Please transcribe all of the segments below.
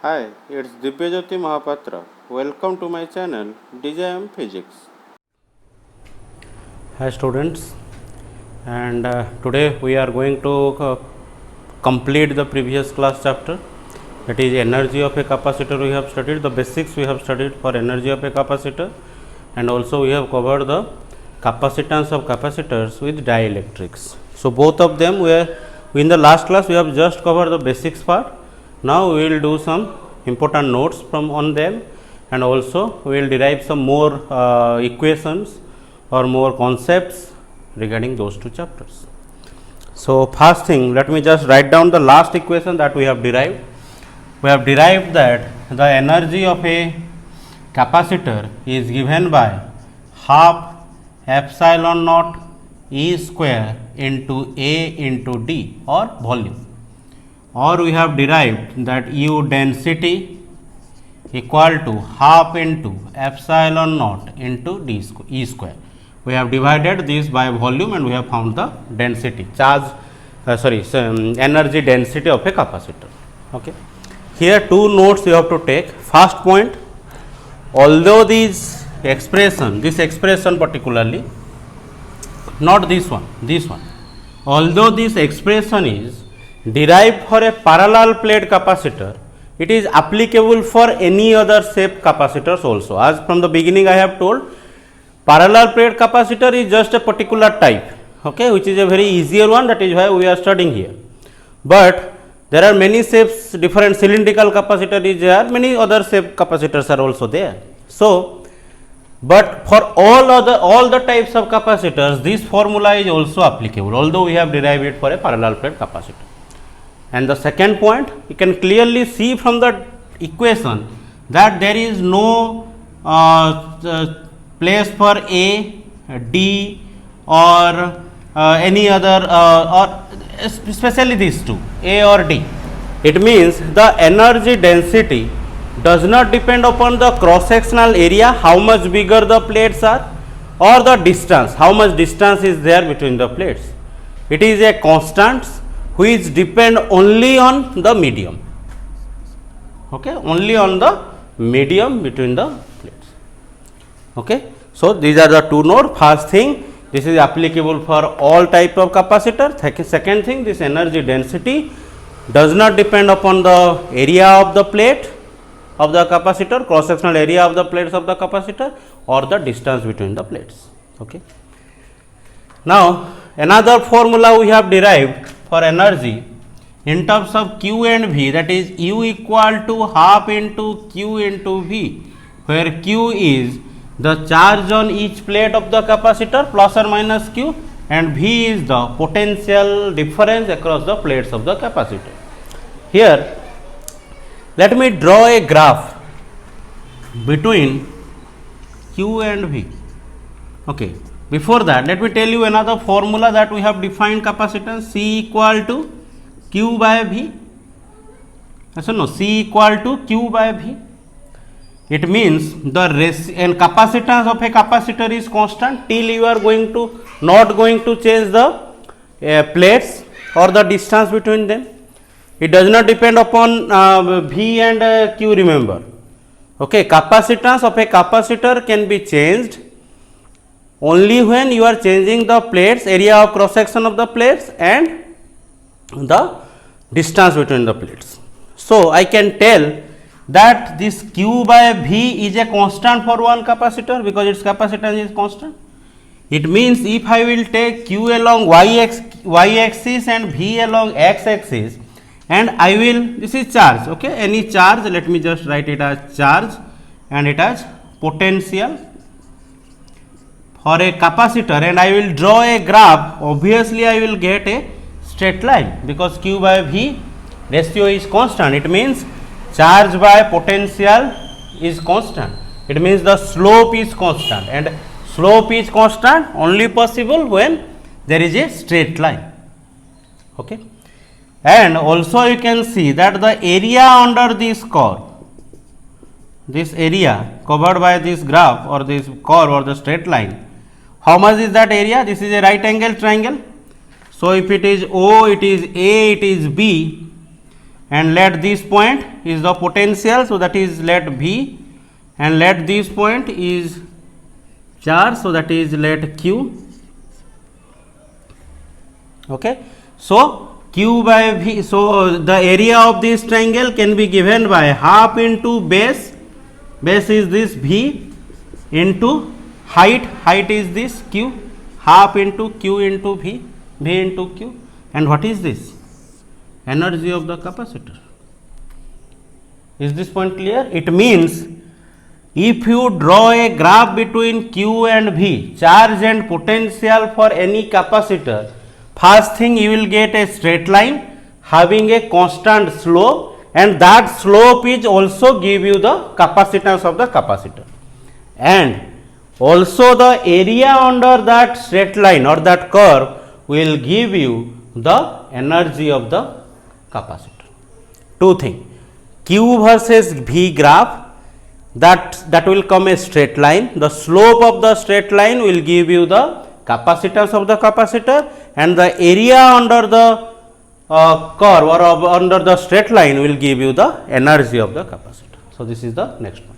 Hi, it's Divyajyoti Mahapatra. Welcome to my channel DJM Physics. Hi students, and today we are going to complete the previous class chapter, that is energy of a capacitor. We have studied the basics, we have studied for energy of a capacitor, and also we have covered the capacitance of capacitors with dielectrics. So both of them were in the last class. We have just covered the basics part. Now we will do some important notes from on them, and also we will derive some more equations or more concepts regarding those two chapters. So first thing, let me just write down the last equation that we have derived. We have derived that the energy of a capacitor is given by half epsilon naught E square into A into D, or volume, or we have derived that U density equal to half into epsilon naught into E square. We have divided this by volume and we have found the density, energy density of a capacitor. Okay. Here two notes you have to take. First point, although this expression particularly, not this one, although this expression is derived for a parallel plate capacitor, it is applicable for any other shape capacitors also. As from the beginning I have told, parallel plate capacitor is just a particular type, okay, which is a very easier one, that is why we are studying here. But there are many shapes, different cylindrical capacitor is there, many other shape capacitors are also there. So but for all the types of capacitors, this formula is also applicable, although we have derived it for a parallel plate capacitor. And the second point, you can clearly see from the equation that there is no place for A, D, or any other, or especially these two, A or D. It means the energy density does not depend upon the cross sectional area, how much bigger the plates are, or the distance, how much distance is there between the plates. It is a constant which depend only on the medium, okay, only on the medium between the plates. Okay. So these are the two nodes. First thing, this is applicable for all type of capacitor. Second thing, this energy density does not depend upon the area of the plate of the capacitor, cross sectional area of the plates of the capacitor, or the distance between the plates. Okay. Now another formula we have derived for energy in terms of Q and V, that is U equal to half into Q into V, where Q is the charge on each plate of the capacitor plus or minus Q, and V is the potential difference across the plates of the capacitor. Here let me draw a graph between Q and V. Okay. Before that, let me tell you another formula that we have defined capacitance, C equal to Q by V. So no, C equal to Q by V. It means the capacitance of a capacitor is constant till you are not going to change the plates or the distance between them. It does not depend upon V and Q, remember. Okay, capacitance of a capacitor can be changed only when you are changing the plates, area of cross section of the plates, and the distance between the plates. So I can tell that this Q by V is a constant for one capacitor because its capacitance is constant. It means if I will take Q along y axis and V along x axis, and I will, this is charge, okay, any charge, let me just write it as charge and it as potential for a capacitor, and I will draw a graph. Obviously I will get a straight line because Q by V ratio is constant. It means charge by potential is constant. It means the slope is constant, and slope is constant only possible when there is a straight line. Okay. And also you can see that the area under this curve, this area covered by this graph or this curve or the straight line, how much is that area? This is a right angle triangle. So if it is O, it is A, it is B, and let this point is the potential, so that is let V, and let this point is charge, so that is let Q. Okay. So Q by V, so the area of this triangle can be given by half into base is this V into height is this Q, half into Q into V into Q, and what is this? Energy of the capacitor. Is this point clear? It means if you draw a graph between Q and V, charge and potential for any capacitor, first thing you will get a straight line having a constant slope, and that slope is also give you the capacitance of the capacitor, and also the area under that straight line or that curve will give you the energy of the capacitor. Two things, Q versus V graph, that will come a straight line, the slope of the straight line will give you the capacitance of the capacitor, and the area under the curve or under the straight line will give you the energy of the capacitor. So this is the next one.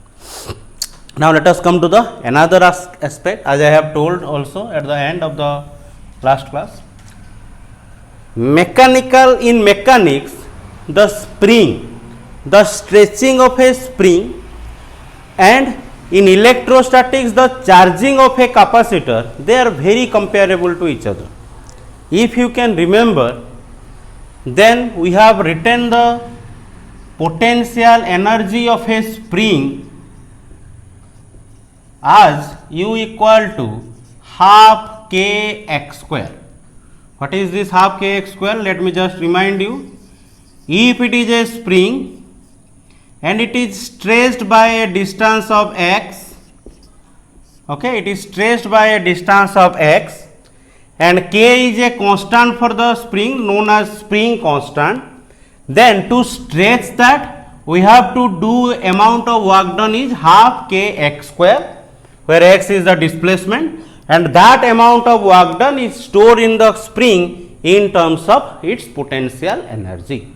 Now let us come to the another aspect, as I have told also at the end of the last class. In mechanics, the spring, the stretching of a spring, and in electrostatics the charging of a capacitor, they are very comparable to each other. If you can remember, then we have written the potential energy of a spring as U equal to half k x square. What is this half k x square? Let me just remind you. If it is a spring and it is stretched by a distance of x, okay, it is stretched by a distance of x, and k is a constant for the spring known as spring constant, then to stretch that we have to do amount of work done is half k x square, where x is the displacement, and that amount of work done is stored in the spring in terms of its potential energy.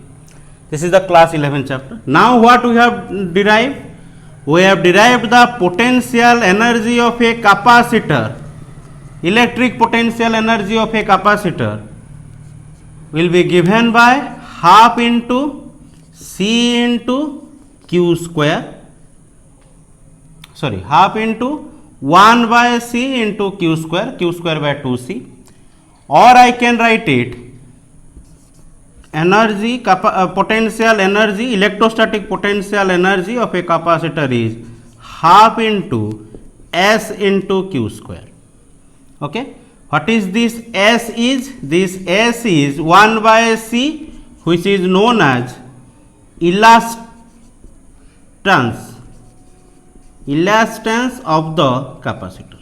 This is the class 11 chapter. Now what we have derived? We have derived the potential energy of a capacitor. Electric potential energy of a capacitor will be given by half into C into Q square, sorry, half into 1 by C into Q square by 2C, or I can write it energy, potential energy, electrostatic potential energy of a capacitor is half into S into Q square. Okay. What is this S is? This S is 1 by C, which is known as elastance of the capacitor.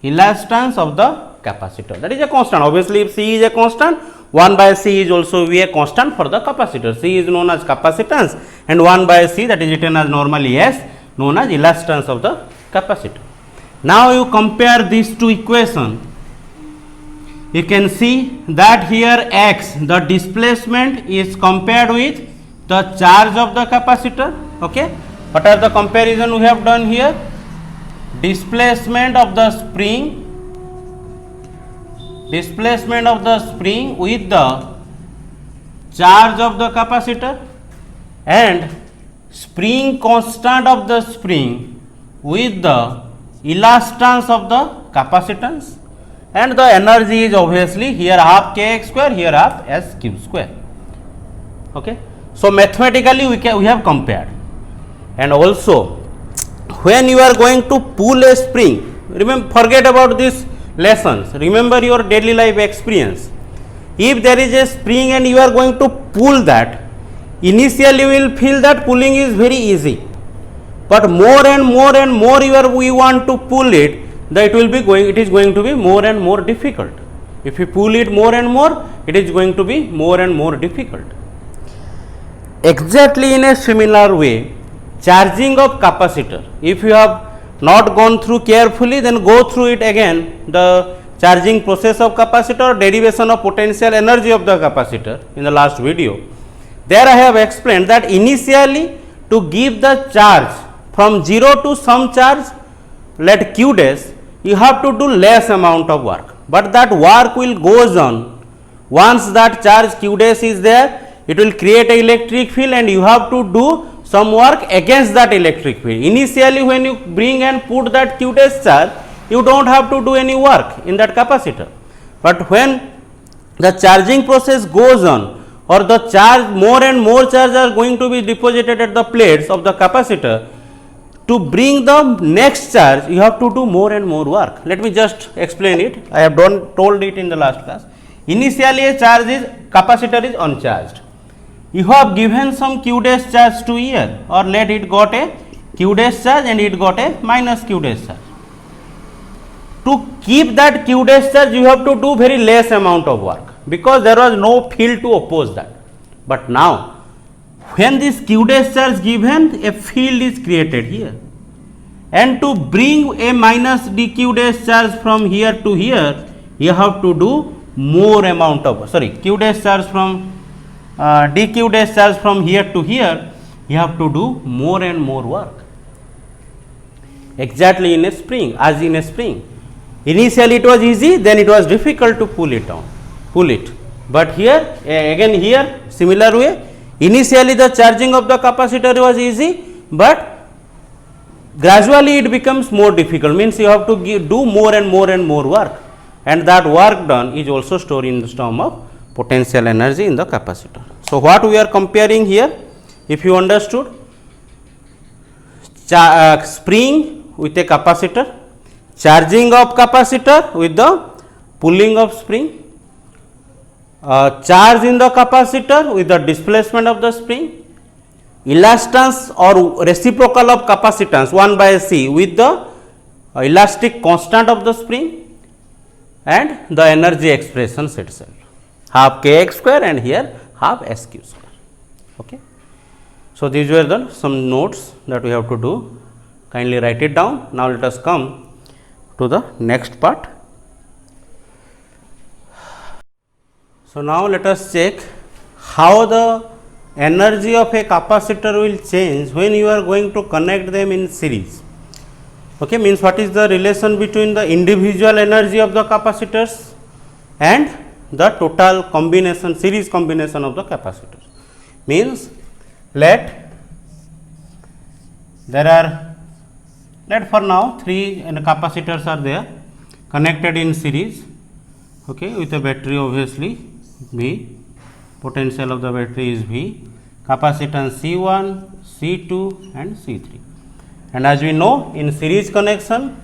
Elastance of the capacitor, that is a constant. Obviously, if C is a constant, 1 by C is also be a constant for the capacitor. C is known as capacitance, and 1 by C, that is written as normally S, known as elastance of the capacitor. Now you compare these two equations, you can see that here x, the displacement, is compared with the charge of the capacitor. Okay. What are the comparison we have done here? Displacement of the spring with the charge of the capacitor, and spring constant of the spring with the elastance of the capacitance, and the energy is obviously here half k x square, here half s q square. Okay. So mathematically we have compared. And also when you are going to pull a spring, remember, forget about these lessons, remember your daily life experience. If there is a spring and you are going to pull that, initially you will feel that pulling is very easy, but more and more we want to pull it, that it is going to be more and more difficult. If you pull it more and more, it is going to be more and more difficult. Exactly in a similar way, charging of capacitor, if you have not gone through carefully, then go through it again, the charging process of capacitor, derivation of potential energy of the capacitor in the last video. There I have explained that initially to give the charge from 0 to some charge, let q dash, you have to do less amount of work, but that work will goes on. Once that charge q dash is there, it will create an electric field and you have to do some work against that electric field. Initially when you bring and put that q dash charge, you don't have to do any work in that capacitor, but when the charging process goes on, or the charge, more and more charge are going to be deposited at the plates of the capacitor, to bring the next charge you have to do more and more work. Let me just explain it. I have told it in the last class. Initially a charge is, capacitor is uncharged. You have given some q dash charge to here, or let it got a q dash charge and it got a minus q dash charge. To keep that q dash charge you have to do very less amount of work, because there was no field to oppose that. But now when this q dash charge given, a field is created here, and to bring a minus dq dash charge from here to here, you have to do more amount of, q dash charge from dq dash charge from here to here, you have to do more and more work. Exactly in a spring, as in a spring, initially it was easy, then it was difficult to pull it, but here again, here similar way, initially the charging of the capacitor was easy, but gradually it becomes more difficult, means you have to do more and more work, and that work done is also stored in the form of potential energy in the capacitor. So what we are comparing here, if you understood, spring with a capacitor, charging of capacitor with the pulling of spring, charge in the capacitor with the displacement of the spring, elastance or reciprocal of capacitance 1 by C with the elastic constant of the spring, and the energy expressions itself, half kx square and here half sq square. Okay. So these were the some notes that we have to do. Kindly write it down. Now let us come to the next part. So now let us check how the energy of a capacitor will change when you are going to connect them in series. Okay, means what is the relation between the individual energy of the capacitors and the total combination, series combination of the capacitors. Means let for now 3 capacitors are there connected in series, okay, with a battery obviously V, potential of the battery is V, capacitance C1, C2 and C3. And as we know, in series connection,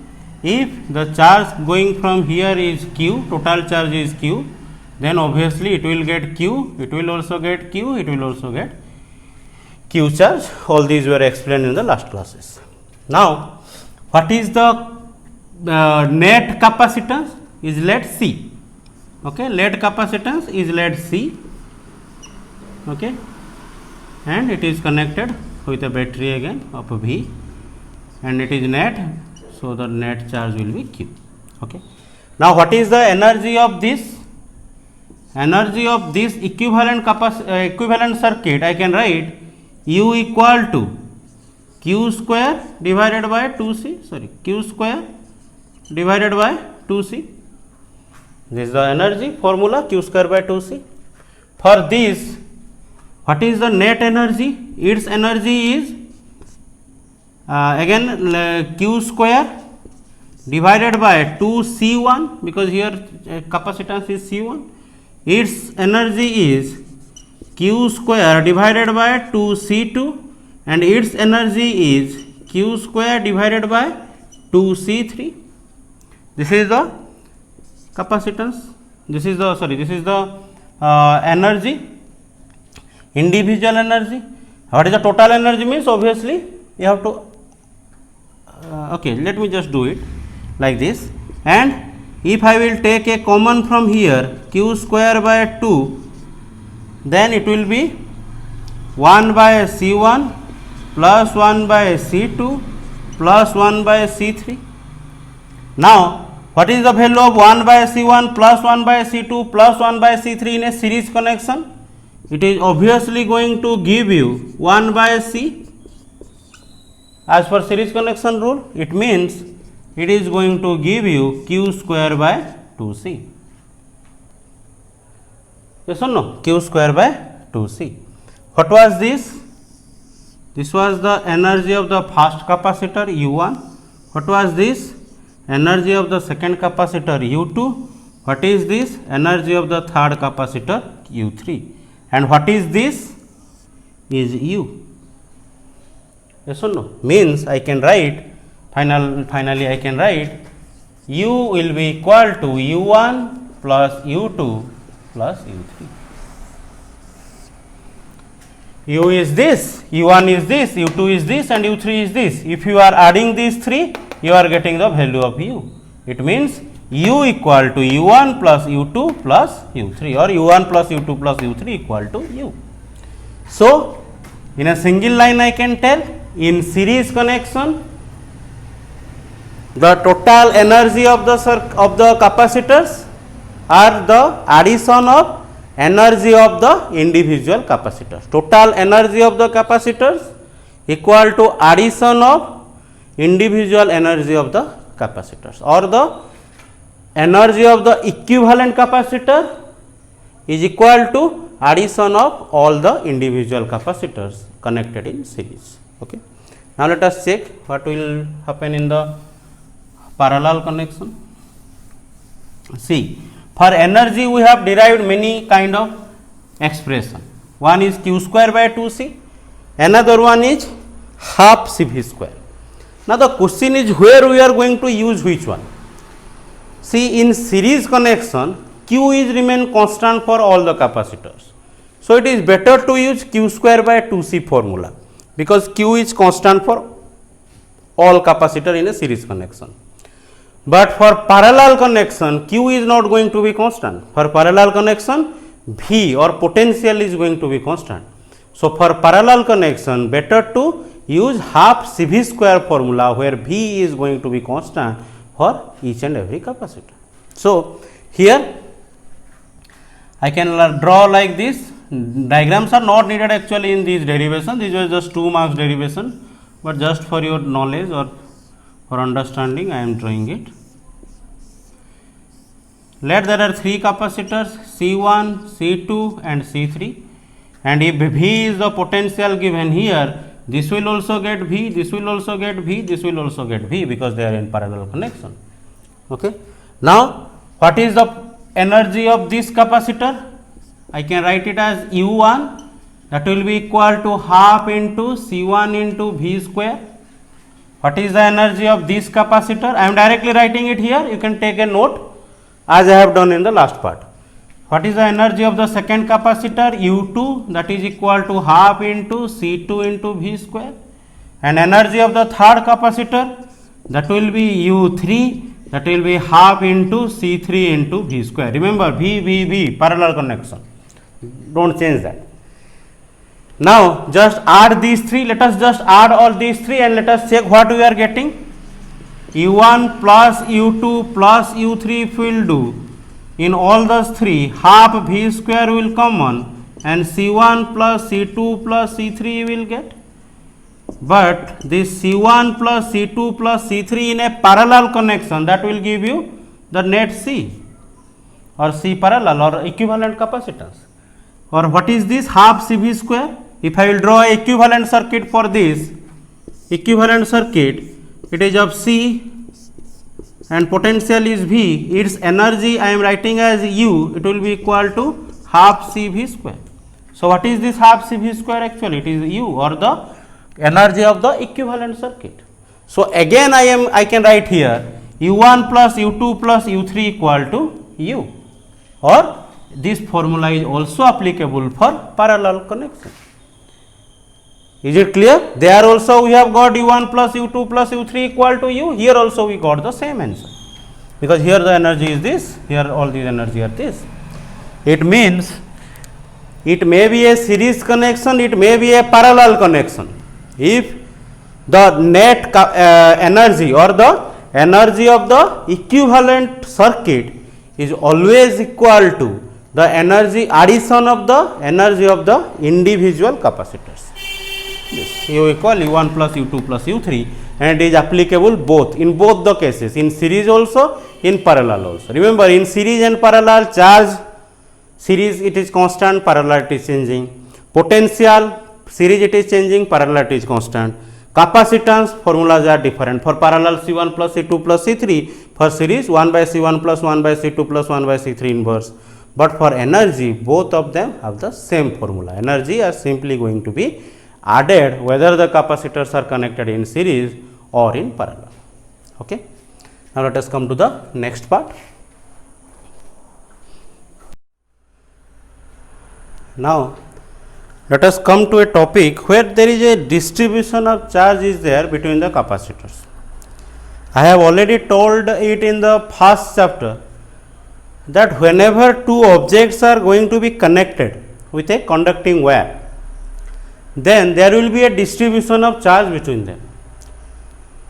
if the charge going from here is Q, total charge is Q, then obviously it will get Q, it will also get Q, it will also get Q charge. All these were explained in the last classes. Now what is the net capacitance is, let C, okay, let capacitance is let C, okay, and it is connected with a battery again of V, and it is net, so the net charge will be Q. Okay. Now what is the energy of this? Energy of this equivalent circuit, I can write U equal to Q square divided by 2C, Q square divided by 2C. This is the energy formula, Q square by 2C. For this, what is the net energy? Its energy is again Q square divided by 2C1, because here capacitance is C1. Its energy is Q square divided by 2C2, and its energy is Q square divided by 2C3. This is the capacitance, this is the energy, individual energy. What is the total energy means, obviously you have to okay, let me just do it like this. And if I will take a common from here, Q square by 2, then it will be 1 by C1 plus 1 by C2 plus 1 by C3. Now what is the value of 1 by C1 plus 1 by C2 plus 1 by C3 in a series connection? it is obviously going to give you 1 by C. As per series connection rule, it means it is going to give you Q square by 2C. Yes or no? Q square by 2C. What was this? This was the energy of the first capacitor U1. What was this? Energy of the second capacitor U2. What is this? Energy of the third capacitor U3. And what is this? Is U. Yes or no? Means I can write, finally I can write U will be equal to U1 plus U2 plus U3. U is this, U1 is this, U2 is this and U3 is this. If you are adding these three, you are getting the value of U. It means U equal to U1 plus U2 plus U3, or U1 plus U2 plus U3 equal to U. So, in a single line I can tell, in series connection, the total energy of the capacitors are the addition of energy of the individual capacitors. Total energy of the capacitors equal to addition of individual energy of the capacitors, or the energy of the equivalent capacitor is equal to addition of all the individual capacitors connected in series. Okay. Now, let us check what will happen in the parallel connection. See, for energy we have derived many kind of expression. One is Q square by 2C, another one is half CV square. Now, the question is where we are going to use which one. See, in series connection, Q is remain constant for all the capacitors. So, it is better to use Q square by 2C formula, because Q is constant for all capacitor in a series connection. But for parallel connection, Q is not going to be constant. For parallel connection, V or potential is going to be constant. So, for parallel connection, better to use half CV square formula, where V is going to be constant for each and every capacitor. So, here I can draw like this. Diagrams are not needed actually in these derivations. These are just 2 marks derivation, but just for your knowledge or for understanding, I am drawing it. Let there are 3 capacitors C1, C2 and C3, and if V is the potential given here, this will also get V, this will also get V, this will also get V, because they are in parallel connection. Okay. Now, what is the energy of this capacitor? I can write it as U1, that will be equal to half into C1 into V square. What is the energy of this capacitor? I am directly writing it here. You can take a note as I have done in the last part. What is the energy of the second capacitor? U2, that is equal to half into C2 into V square. And energy of the third capacitor, that will be U3, that will be half into C3 into V square. Remember, V, parallel connection. Don't change that. Now, just add these 3. Let us just add all these 3 and let us check what we are getting. U1 plus U2 plus U3 will do. In all those 3, half V square will common and C1 plus C2 plus C3 will get. But this C1 plus C2 plus C3 in a parallel connection, that will give you the net C or C parallel or equivalent capacitance. Or what is this? Half CV square. If I will draw a equivalent circuit for this, equivalent circuit, it is of C and potential is V, its energy I am writing as U, it will be equal to half CV square. So, what is this half CV square actually? It is U, or the energy of the equivalent circuit. So, again I can write here U1 plus U2 plus U3 equal to U, or this formula is also applicable for parallel connection. Is it clear? There also we have got U1 plus U2 plus U3 equal to U. Here also we got the same answer, because here the energy is this, here all these energy are this. It means it may be a series connection, it may be a parallel connection. If the net energy or the energy of the equivalent circuit is always equal to the energy addition of the energy of the individual capacitors. This U equal U1 plus U2 plus U3, and it is applicable both in both the cases, in series also, in parallel also. Remember, in series and parallel, charge series it is constant, parallel it is changing. Potential series it is changing, parallel it is constant. Capacitance formulas are different. For parallel C1 plus C2 plus C3, for series 1 by C1 plus 1 by C2 plus 1 by C3 inverse. But for energy, both of them have the same formula. Energy are simply going to be added whether the capacitors are connected in series or in parallel. Okay. Now let us come to the next part. Now let us come to a topic where there is a distribution of charge is there between the capacitors. I have already told it in the first chapter that whenever two objects are going to be connected with a conducting wire, then there will be a distribution of charge between them,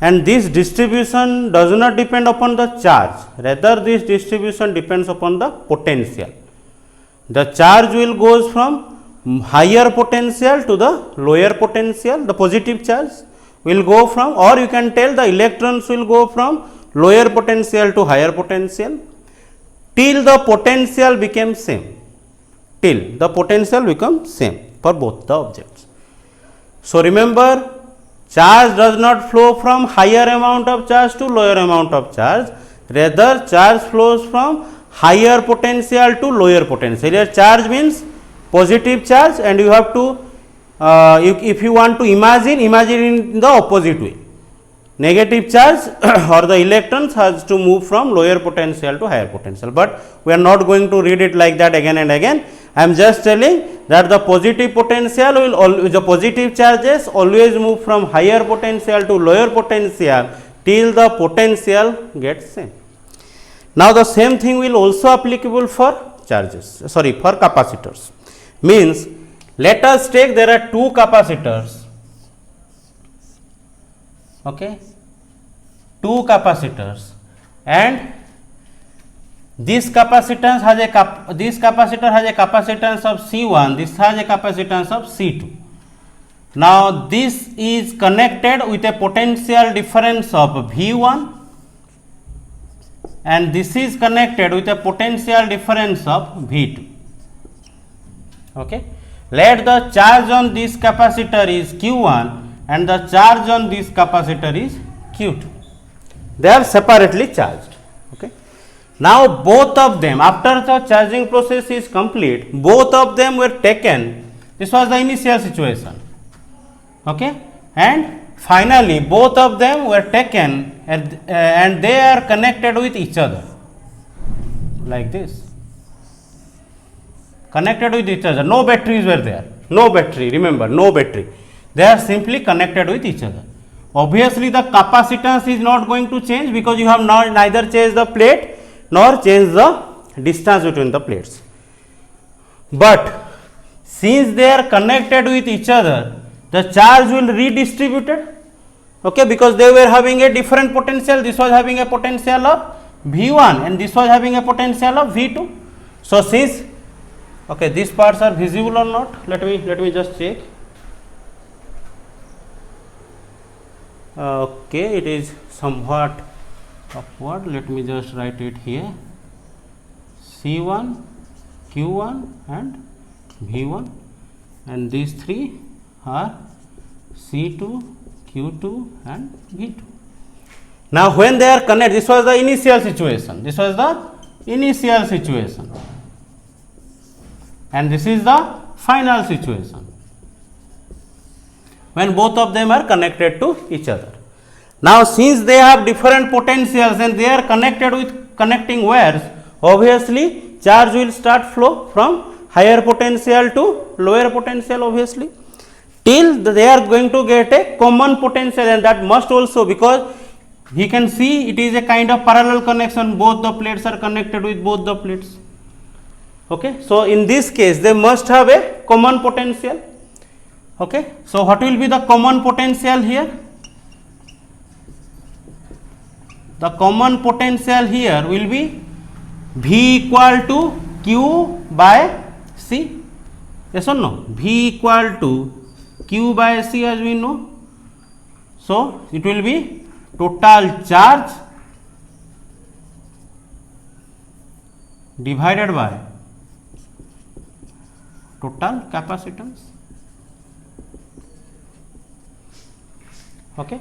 and this distribution does not depend upon the charge, rather this distribution depends upon the potential. The charge will goes from higher potential to the lower potential, the positive charge will go from, or you can tell the electrons will go from lower potential to higher potential till the potential becomes same, till the potential becomes same for both the objects. So remember, charge does not flow from higher amount of charge to lower amount of charge, rather charge flows from higher potential to lower potential. Here charge means positive charge, and you have to if you want to imagine in the opposite way. Negative charge or the electrons has to move from lower potential to higher potential, but we are not going to read it like that again and again. I am just telling that the positive potential will the positive charges always move from higher potential to lower potential till the potential gets same. Now the same thing will also applicable for charges, sorry, for capacitors. Means let us take there are two capacitors, okay, two capacitors, and this capacitance has a this capacitor has a capacitance of C1, this has a capacitance of C2. Now this is connected with a potential difference of V1, and this is connected with a potential difference of V2. Okay. Let the charge on this capacitor is Q1 and the charge on this capacitor is Q2. They are separately charged. Okay. Now both of them, after the charging process is complete, both of them were taken. This was the initial situation. Okay. And finally both of them were taken and they are connected with each other like this. Connected with each other, no batteries were there, no battery, remember, no battery, they are simply connected with each other. Obviously the capacitance is not going to change because you have neither changed the plate nor changed the distance between the plates, but since they are connected with each other, the charge will redistributed, okay, because they were having a different potential. This was having a potential of V1 and this was having a potential of V2. So since, okay, these parts are visible or not, let me just check. Okay, it is somewhat upward, let me just write it here, C1, Q1 and V1, and these three are C2, Q2 and V2. Now when they are connected, this was the initial situation, and this is the final situation when both of them are connected to each other. Now since they have different potentials and they are connected with connecting wires, obviously charge will start flow from higher potential to lower potential, obviously, till they are going to get a common potential, and that must also, because you can see it is a kind of parallel connection, both the plates are connected with both the plates. Okay, so in this case they must have a common potential. Okay, so what will be the common potential here? The common potential here will be V equal to Q by C. Yes or no? V equal to Q by C as we know. So it will be total charge divided by total capacitance. Okay.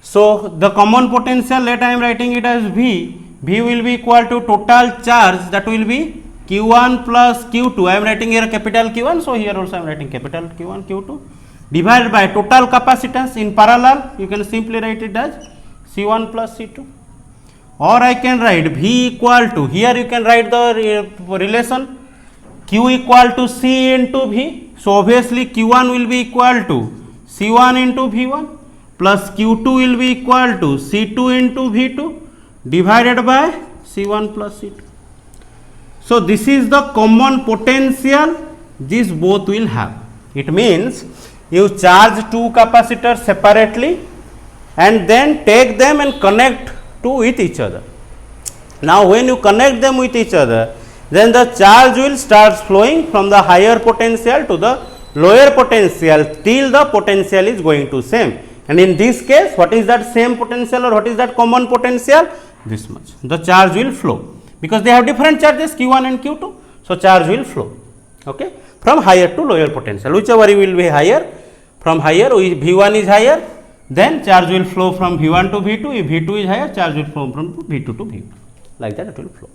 So the common potential, let I am writing it as V. V will be equal to total charge, that will be Q1 plus Q2. I am writing here capital Q1, so here also I am writing capital Q1 Q2 divided by total capacitance in parallel. You can simply write it as C1 plus C2, or I can write V equal to, here you can write the relation Q equal to C into V. So obviously Q1 will be equal to C1 into V1 plus Q2 will be equal to C2 into V2 divided by C1 plus C2. So this is the common potential these both will have. It means you charge two capacitors separately and then take them and connect with each other. Now when you connect them with each other, then the charge will start flowing from the higher potential to the lower potential till the potential is going to same. And in this case, what is that same potential or what is that common potential? This much. The charge will flow because they have different charges Q1 and Q2. So charge will flow, okay, from higher to lower potential, whichever will be higher. From higher, V1 is higher, then charge will flow from V1 to V2. If V2 is higher, charge will flow from V2 to V1. Like that it will flow.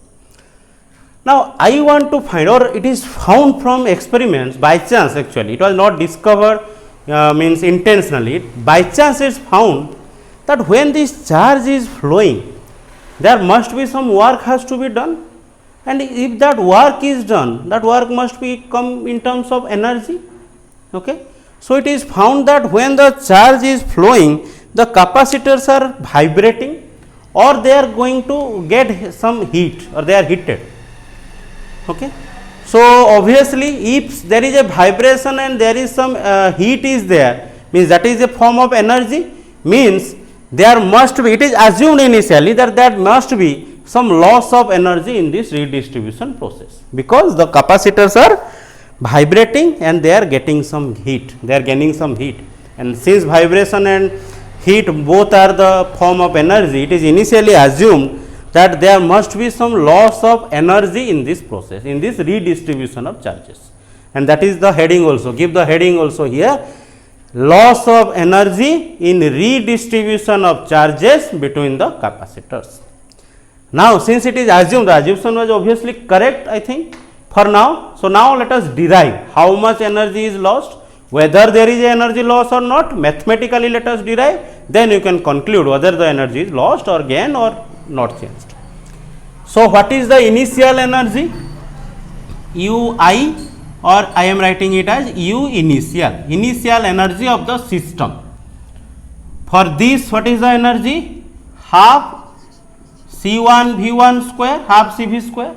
Now I want to find, or it is found from experiments by chance, actually it was not discovered means intentionally, by chance it is found that when this charge is flowing, there must be some work has to be done, and if that work is done, that work must be come in terms of energy. Okay. So it is found that when the charge is flowing, the capacitors are vibrating or they are going to get some heat or they are heated. Okay. So obviously if there is a vibration and there is some heat is there, means that is a form of energy, means there must be, it is assumed initially that there must be some loss of energy in this redistribution process, because the capacitors are vibrating and they are getting some heat, they are gaining some heat, and since vibration and heat both are the form of energy, it is initially assumed that there must be some loss of energy in this process, in this redistribution of charges, and that is the heading also, give the heading also here, loss of energy in redistribution of charges between the capacitors. Now since it is assumed, the assumption was obviously correct, I think, for now. So now let us derive how much energy is lost, whether there is energy loss or not, mathematically let us derive, then you can conclude whether the energy is lost or gained or not changed. So what is the initial energy? Ui, or I am writing it as U initial, initial energy of the system. For this, what is the energy? Half C1 V1 square, half CV square.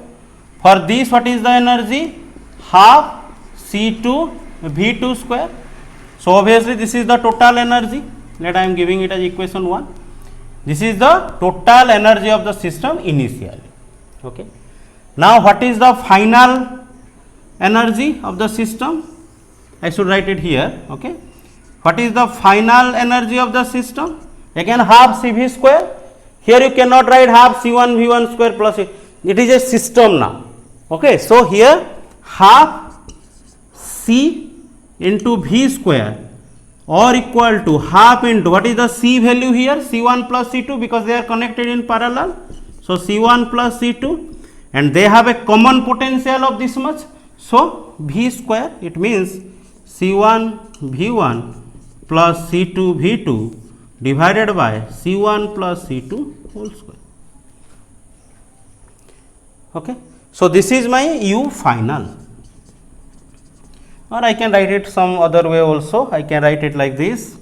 For this, what is the energy? Half C2 V2 square. So obviously this is the total energy. Let I am giving it as equation 1. This is the total energy of the system initially. Okay. Now what is the final energy of the system? I should write it here. Okay. What is the final energy of the system? Again half CV square. Here you cannot write half C1 V1 square plus it is a system now. Okay. So here half C into V square or equal to half into, what is the C value here? C1 plus C2, because they are connected in parallel. So C1 plus C2, and they have a common potential of this much. So V square, it means C1 V1 plus C2 V2 divided by C1 plus C2 whole square. Okay. So this is my U final. Or I can write it some other way also. I can write it like this: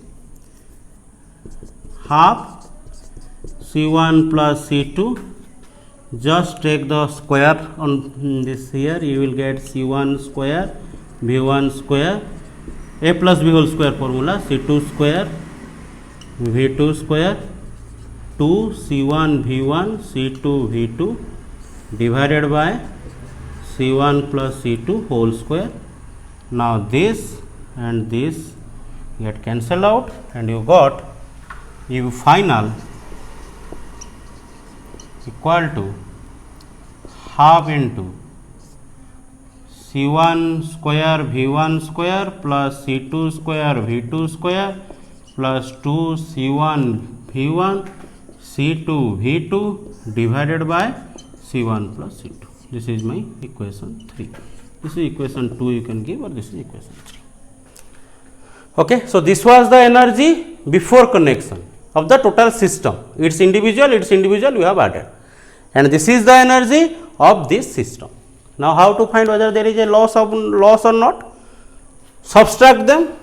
half C1 plus C2, just take the square on this here, you will get C1 square V1 square, A plus B whole square formula, C2 square V2 square 2 C1 V1 C2 V2 divided by C1 plus C2 whole square. Now this and this get cancelled out and you got U final equal to half into C1 square V1 square plus C2 square V2 square plus 2 C1 V1 C2 V2 divided by C1 plus C2. This is my equation 3. This is equation 2 you can give, or this is equation 3. Okay, so this was the energy before connection of the total system. It's individual we have added, and this is the energy of this system. Now how to find whether there is a loss or not? Subtract them.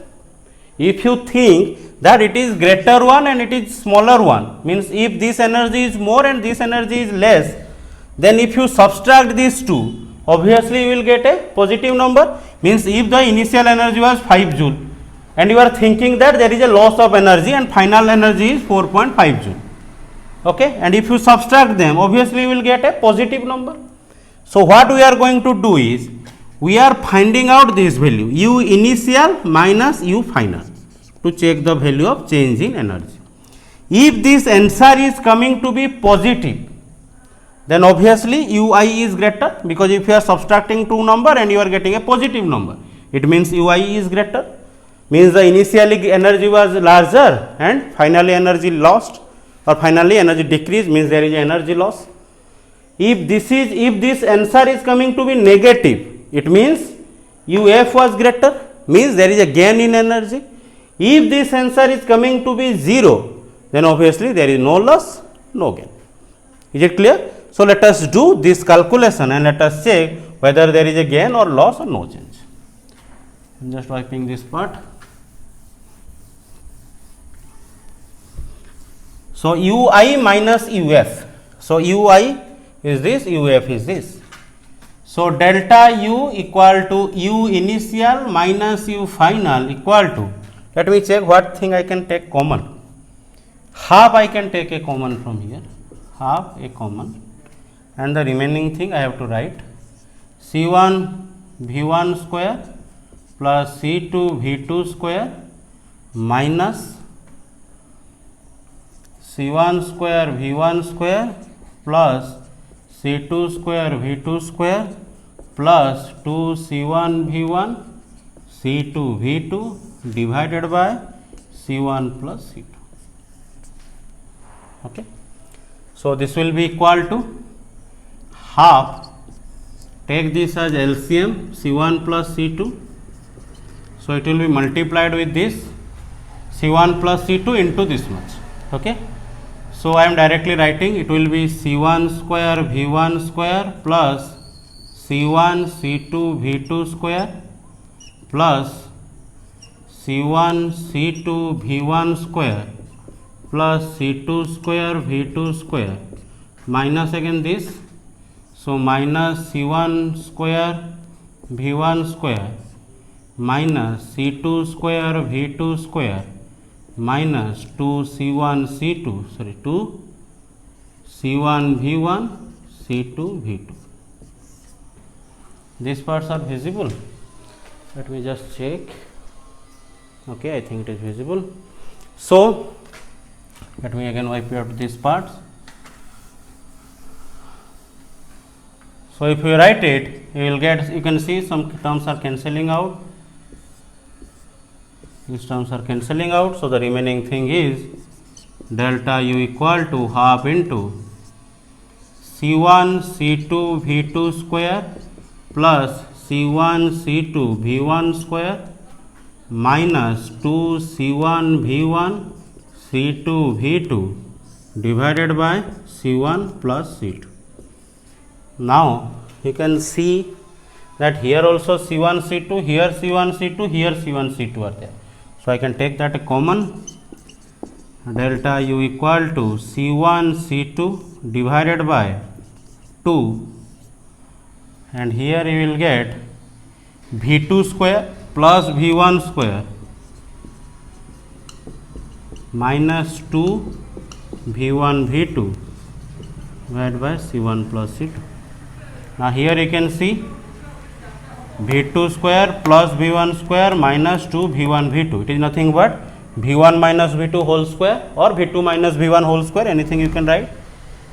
If you think that it is greater one and it is smaller one, means if this energy is more and this energy is less, then if you subtract these two, obviously you will get a positive number. Means if the initial energy was 5 joule and you are thinking that there is a loss of energy and final energy is 4.5 joule, okay, and if you subtract them, obviously you will get a positive number. So what we are going to do is, we are finding out this value U initial minus U final to check the value of change in energy. If this answer is coming to be positive, then obviously Ui is greater, because if you are subtracting two number and you are getting a positive number, it means Ui is greater, means the initially energy was larger and finally energy lost, or finally energy decreased, means there is energy loss. If this answer is coming to be negative, it means Uf was greater, means there is a gain in energy. If this answer is coming to be 0, then obviously there is no loss, no gain. Is it clear? So let us do this calculation and let us check whether there is a gain or loss or no change. I am just wiping this part. So Ui minus Uf. So Ui is this, Uf is this. So delta U equal to U initial minus U final equal to, let me check what thing I can take common. Half I can take a common from here, half a common, and the remaining thing I have to write C1 V1 square plus C2 V2 square minus C1 square V1 square plus C2 square V2 square plus 2 C1 V1 C2 V2 divided by C1 plus C2. Okay. So this will be equal to half, take this as LCM C1 plus C2, so it will be multiplied with this C1 plus C2 into this much. Okay. So I am directly writing, it will be C1 square V1 square plus C1 C2 V2 square plus C1 C2 V1 square plus C2 square V2 square minus again this. So minus C1 square V1 square minus C2 square V2 square minus 2 C1 C2, sorry, 2 C1 V1 C2 V2. These parts are visible. Let me just check. Okay, I think it is visible. So let me again wipe out these parts. So if you write it, you will get, you can see some terms are cancelling out. These terms are cancelling out. So the remaining thing is delta U equal to half into C1 C2 V2 square plus C1 C2 V1 square minus 2 C1 V1 C2 V2 divided by C1 plus C2. Now you can see that here also C1 C2, here C1 C2, here C1 C2 are there. So I can take that a common, delta U equal to C1 C2 divided by 2, and here you will get V2 square plus V1 square minus 2 V1 V2 divided by C1 plus C2. Now here you can see V2 square plus V1 square minus 2 V1 V2. It is nothing but V1 minus V2 whole square or V2 minus V1 whole square, anything you can write.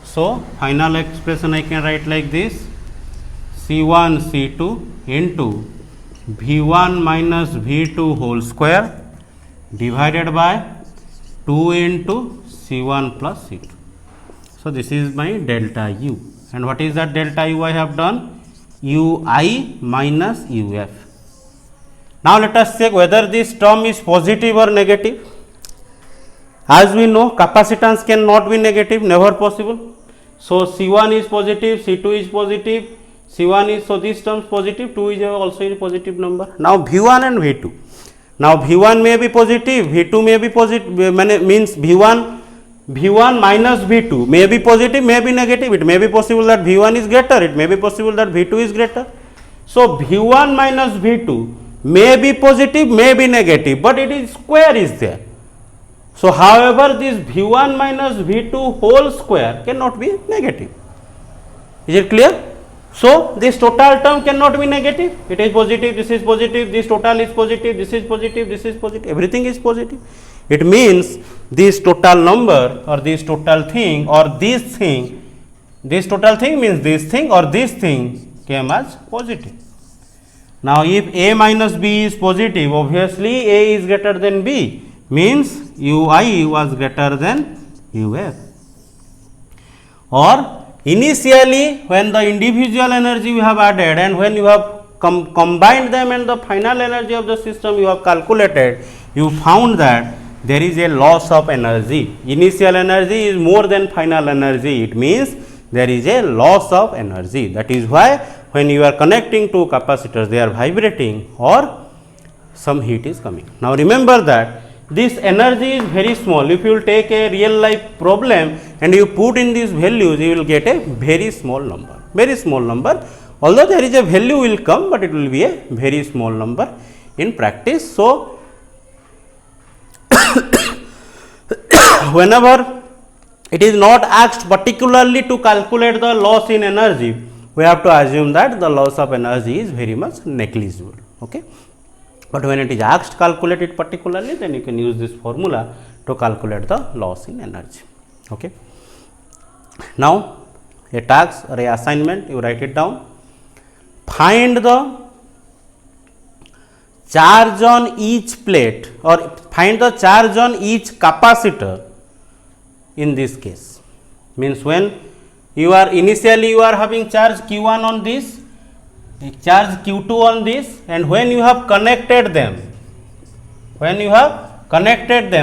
So final expression I can write like this: C1 C2 into V1 minus V2 whole square divided by 2 into C1 plus C2. So this is my delta U. And what is that delta U I have done? Ui minus Uf. Now let us check whether this term is positive or negative. As we know, capacitance cannot be negative, never possible. So C1 is positive, C2 is positive, C1 is, so this term is positive, 2 is also a positive number. Now V1 and V2. Now V1 may be positive, V2 may be positive, means V1 minus V2 may be positive, may be negative. It may be possible that V1 is greater, it may be possible that V2 is greater. So V1 minus V2 may be positive, may be negative, but it is square is there. So however, this V1 minus V2 whole square cannot be negative. Is it clear? So this total term cannot be negative. It is positive, this is positive, this total is positive, this is positive, this is positive, everything is positive. It means this total number or this total thing or this thing, this total thing means this thing or this thing came as positive. Now if A minus B is positive, obviously A is greater than B, means Ui was greater than Uf. Or initially when the individual energy you have added and when you have combined them and the final energy of the system you have calculated, you found that there is a loss of energy. Initial energy is more than final energy. It means there is a loss of energy. That is why when you are connecting two capacitors, they are vibrating or some heat is coming. Now remember that this energy is very small. If you will take a real life problem and you put in these values, you will get a very small number. Very small number. Although there is a value will come, but it will be a very small number in practice. So whenever it is not asked particularly to calculate the loss in energy, we have to assume that the loss of energy is very much negligible. Okay? But when it is asked calculate it particularly, then you can use this formula to calculate the loss in energy. Okay? Now a task or a assignment, you write it down. Find the charge on each plate or find the charge on each capacitor in this case. Means when you are initially you are having charge Q1 on this, charge Q2 on this, and when you have connected them,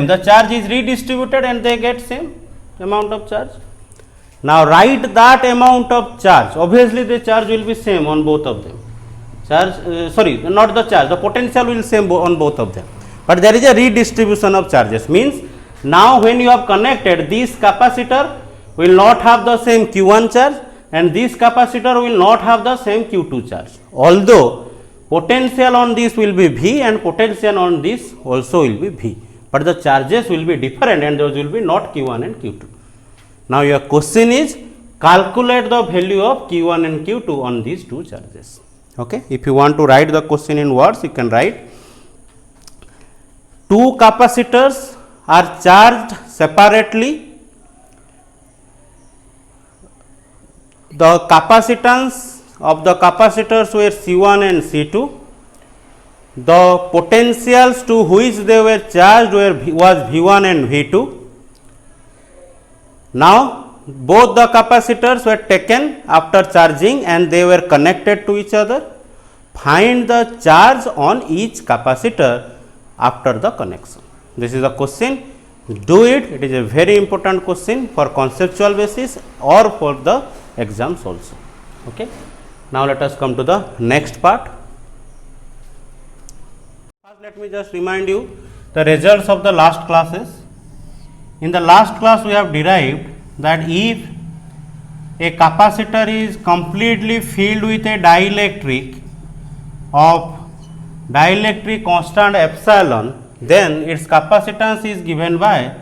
the charge is redistributed and they get same amount of charge. Now write that amount of charge. Obviously the charge will be same on both of them. Not the charge, the potential will same on both of them. But there is a redistribution of charges. Means now when you have connected, this capacitor will not have the same Q1 charge and this capacitor will not have the same Q2 charge. Although potential on this will be V and potential on this also will be V. But the charges will be different and those will be not Q1 and Q2. Now your question is calculate the value of Q1 and Q2 on these two charges. Okay. If you want to write the question in words, you can write two capacitors are charged separately. The capacitance of the capacitors were C1 and C2. The potentials to which they were charged was V1 and V2. Now both the capacitors were taken after charging and they were connected to each other. Find the charge on each capacitor after the connection. This is a question. Do it. It is a very important question for conceptual basis or for the exams also. Okay. Now let us come to the next part. First, let me just remind you the results of the last classes. In the last class we have derived that if a capacitor is completely filled with a dielectric of dielectric constant epsilon, then its capacitance is given by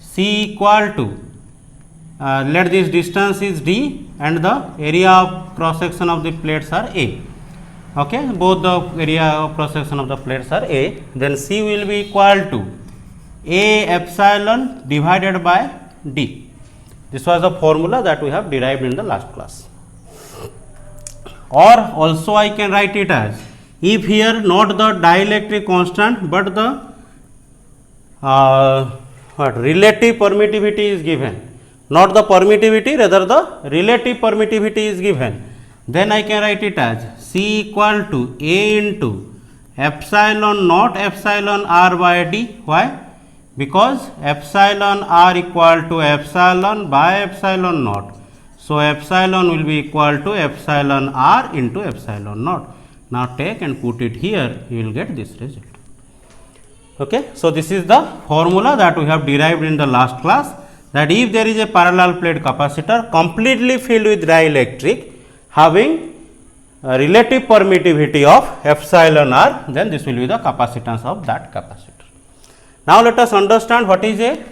C equal to let this distance is d and the area of cross section of the plates are A. Okay, both the area of cross section of the plates are A, then C will be equal to A epsilon divided by D. This was the formula that we have derived in the last class. Or also I can write it as, if here not the dielectric constant but the relative permittivity is given, not the permittivity, rather the relative permittivity is given, then I can write it as C equal to A into epsilon naught epsilon R by D. Why? Because epsilon R equal to epsilon by epsilon naught. So, epsilon will be equal to epsilon R into epsilon naught. Now, take and put it here, you will get this result. Okay. So, this is the formula that we have derived in the last class, that if there is a parallel plate capacitor completely filled with dielectric having a relative permittivity of epsilon R, then this will be the capacitance of that capacitor. Now, let us understand what is a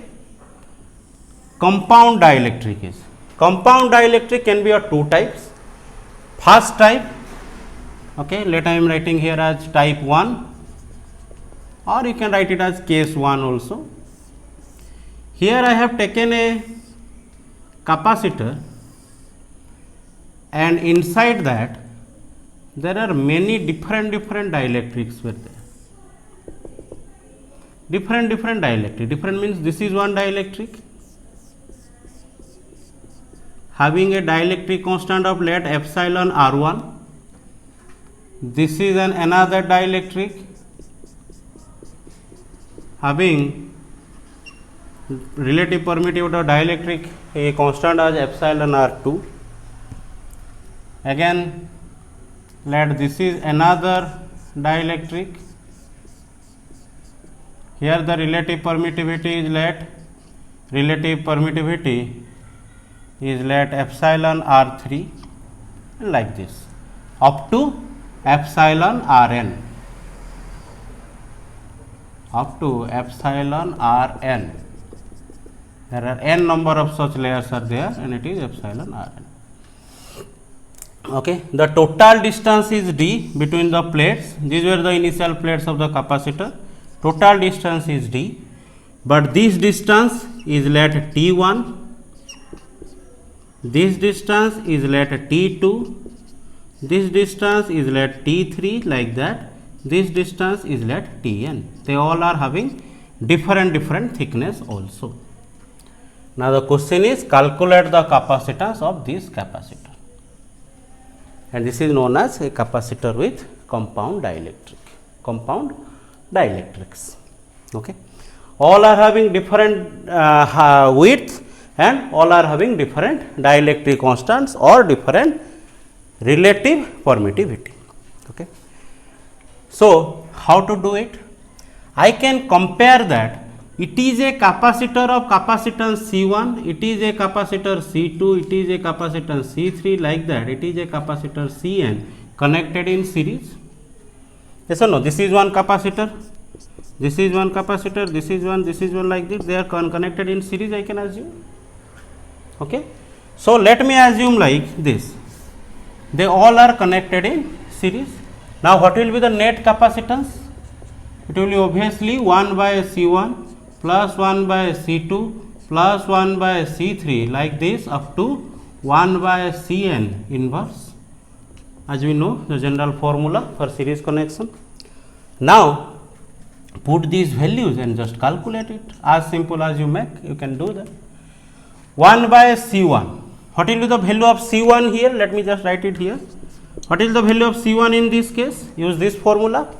compound dielectric is. Compound dielectric can be of two types. First type, okay, let I am writing here as type 1, or you can write it as case 1 also. Here I have taken a capacitor, and inside that there are many different dielectrics were there. Different dielectric. Different means this is one dielectric having a dielectric constant of let epsilon R1. This is another dielectric having relative permittivity of dielectric a constant as epsilon R2. Again, let this is another dielectric. Here the relative permittivity is let epsilon R3, like this up to epsilon Rn, There are n number of such layers are there, and it is epsilon Rn. Okay, the total distance is d between the plates. These were the initial plates of the capacitor. Total distance is d, but this distance is let T1, this distance is let T2, this distance is let T3, like that. This distance is let Tn. They all are having different thickness also. Now, the question is calculate the capacitance of this capacitor, and this is known as a capacitor with compound dielectrics. Okay. All are having different width, and all are having different dielectric constants or different relative permittivity. Okay. So, how to do it? I can compare that it is a capacitor of capacitance C1, it is a capacitor C2, it is a capacitor C3, like that. It is a capacitor Cn connected in series. Yes or no? This is one capacitor, this is one capacitor, this is one, like this. They are connected in series, I can assume. Okay. So, let me assume like this, they all are connected in series. Now, what will be the net capacitance? It will be obviously 1 by C1 plus 1 by C2 plus 1 by C3, like this up to 1 by Cn inverse, as we know the general formula for series connection. Now, put these values and just calculate it, as simple as you make, you can do that. 1 by C1, what will be the value of C1 here? Let me just write it here. What is the value of C1 in this case? Use this formula.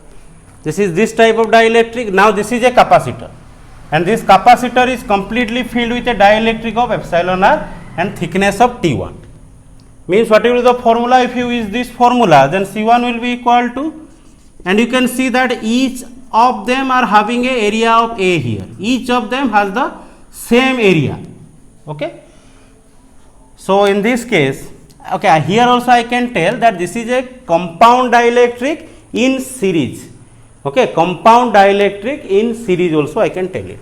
This is this type of dielectric. Now, this is a capacitor, and this capacitor is completely filled with a dielectric of epsilon R and thickness of T1. Means what will be the formula? If you use this formula, then C1 will be equal to, and you can see that each of them are having a area of A here. Each of them has the same area. Okay. So, in this case, okay, here also I can tell that this is a compound dielectric in series. Okay, compound dielectric in series also I can tell it.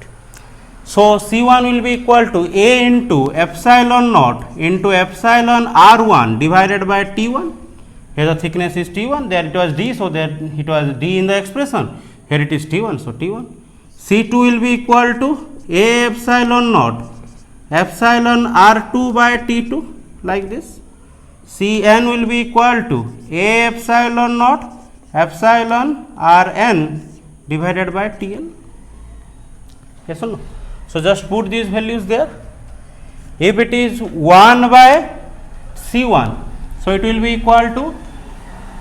So, C1 will be equal to A into epsilon naught into epsilon R1 divided by T1. Here the thickness is T1, there it was D, so there it was D in the expression. Here it is T1, so T1. C2 will be equal to A epsilon naught epsilon R2 by T2 like this. Cn will be equal to A epsilon naught epsilon Rn divided by Tn. Yes or no? So just put these values there. If it is 1 by C1, so it will be equal to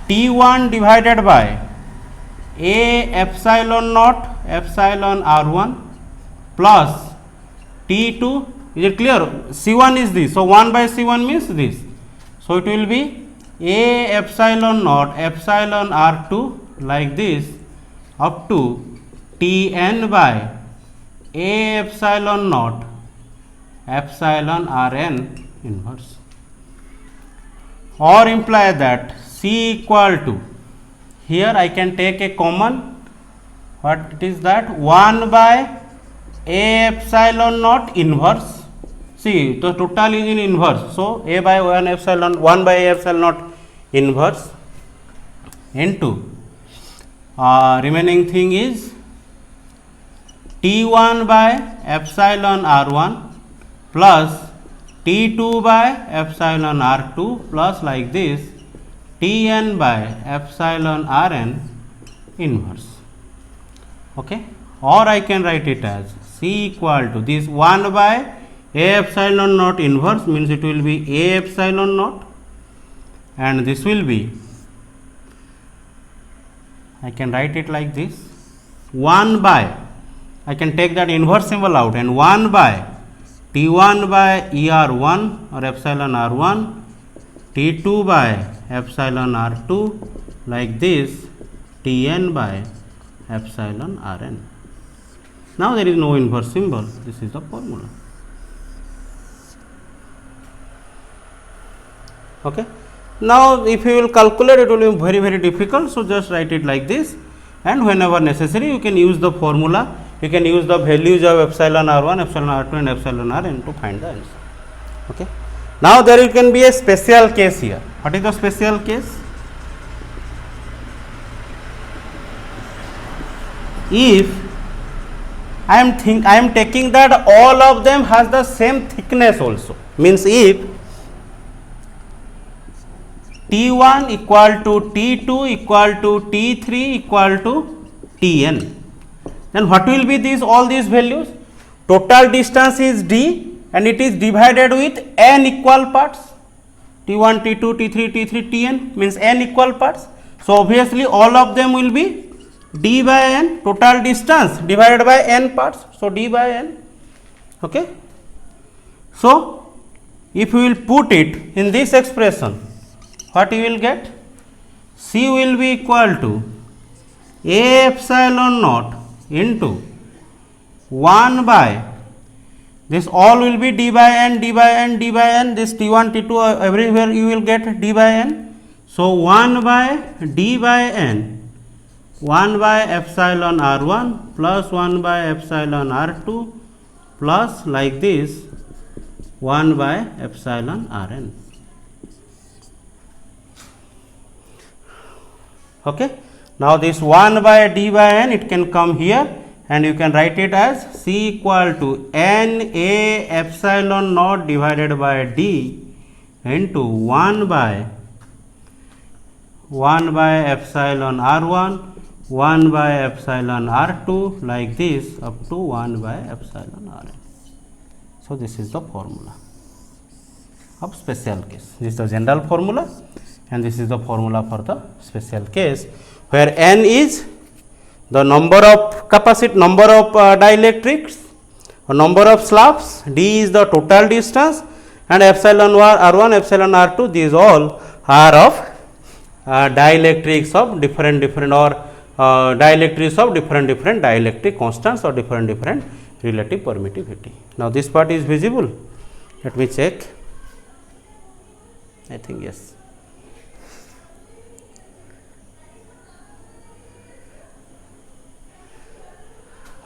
T1 divided by A epsilon naught epsilon R1 plus T2. Is it clear? C1 is this, so 1 by C1 means this. So it will be A epsilon naught epsilon R2 like this up to Tn by A epsilon naught epsilon Rn inverse, or imply that C equal to, here I can take a common, what it is that 1 by A epsilon naught inverse. See, the total is in inverse, so A by 1 epsilon 1 by A epsilon naught inverse into remaining thing is T1 by epsilon R1 plus T2 by epsilon R2 plus like this Tn by epsilon Rn inverse. Okay, or I can write it as C equal to this 1 by A epsilon naught inverse, means it will be A epsilon naught, and this will be, I can write it like this, 1 by, I can take that inverse symbol out, and 1 by T1 by ER1 or epsilon R1, T2 by epsilon R2 like this, Tn by epsilon Rn. Now there is no inverse symbol, this is the formula. Okay. Now if you will calculate, it will be very difficult, so just write it like this, and whenever necessary you can use the formula, you can use the values of epsilon R1, epsilon R2 and epsilon Rn to find the answer. Okay. Now there can be a special case here. What is the special case? If I am taking that all of them has the same thickness also, means if T1 equal to T2 equal to T3 equal to Tn, then what will be these all these values? Total distance is D and it is divided with n equal parts, T1, T2, T3, T3, Tn, means n equal parts. So obviously all of them will be D by n, total distance divided by n parts, so D by n. Okay. So if we will put it in this expression, what you will get? C will be equal to A epsilon naught into 1 by, this all will be D by n, D by n, D by n, this T1, T2 everywhere you will get D by n. So 1 by D by n, 1 by epsilon R1 plus 1 by epsilon R2 plus like this 1 by epsilon Rn. Okay. Now this 1 by D by n, it can come here and you can write it as C equal to N A epsilon naught divided by D into 1 by epsilon R1, 1 by epsilon R2 like this up to 1 by epsilon Rn. So this is the formula of special case. This is the general formula and this is the formula for the special case, where n is the number of dielectrics or number of slabs, D is the total distance, and epsilon R1, epsilon R2, these all are of dielectrics of different or dielectrics of different dielectric constants or different relative permittivity. Now this part is visible. Let me check. I think yes.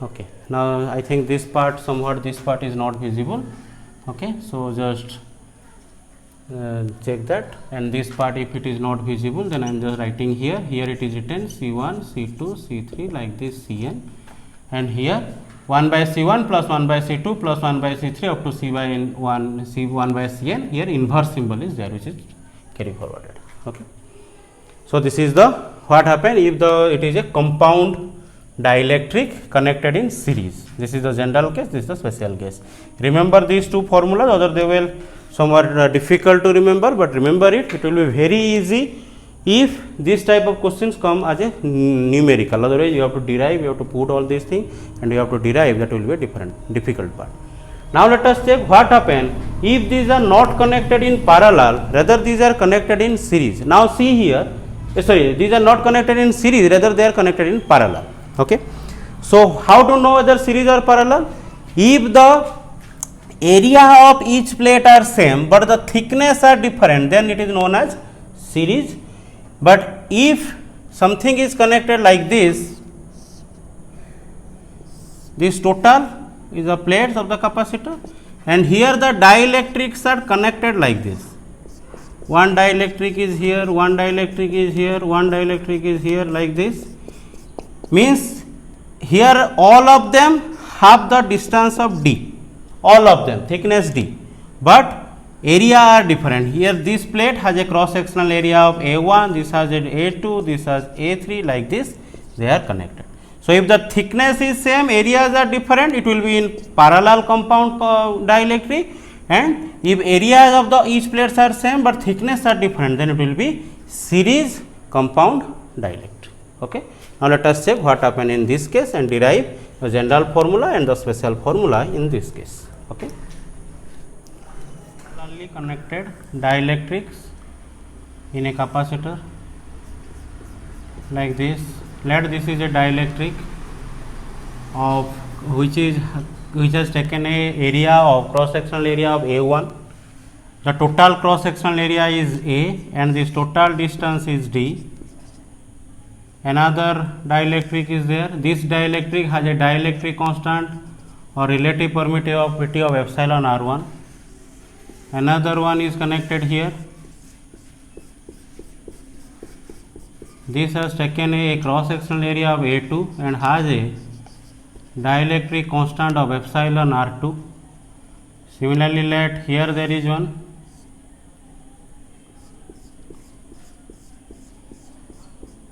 Okay. Now I think this part somewhat, this part is not visible. Okay. So just check that, and this part if it is not visible, then I am just writing here. Here it is written C1, C2, C3 like this Cn, and here 1 by C1 plus 1 by C2 plus 1 by C3 up to C by N1 C1 by Cn. Here inverse symbol is there, which is carry forwarded. Okay. So this is the what happen if it is a compound dielectric connected in series. This is the general case, this is the special case. Remember these two formulas, other they will somewhat difficult to remember, but remember it will be very easy if this type of questions come as a numerical. Otherwise you have to derive, you have to put all these things and you have to derive, that will be a difficult part. Now let us check what happen if these are not connected in parallel, rather these are connected in series. Now see here, these are not connected in series, rather they are connected in parallel. Okay. So how to know whether series or parallel? If the area of each plate are same but the thickness are different, then it is known as series. But if something is connected like this total is the plates of the capacitor, and here the dielectrics are connected like this. One dielectric is here, one dielectric is here, one dielectric is here like this. Means here all of them have the distance of d, all of them thickness d, but area are different. Here this plate has a cross sectional area of A1, this has an A2, this has A3 like this, they are connected. So if the thickness is same, areas are different, it will be in parallel compound dielectric, and if areas of the each plates are same but thickness are different, then it will be series compound dielectric. Okay. Now let us check what happened in this case and derive the general formula and the special formula in this case. Okay. Parallelly connected dielectrics in a capacitor like this. Let this is a dielectric of which has taken a area of cross sectional area of A1. The total cross sectional area is A and this total distance is D. Another dielectric is there. This dielectric has a dielectric constant or relative permittivity of epsilon R1. Another one is connected here. This has taken a cross sectional area of A2 and has a dielectric constant of epsilon R2. Similarly, let here there is one.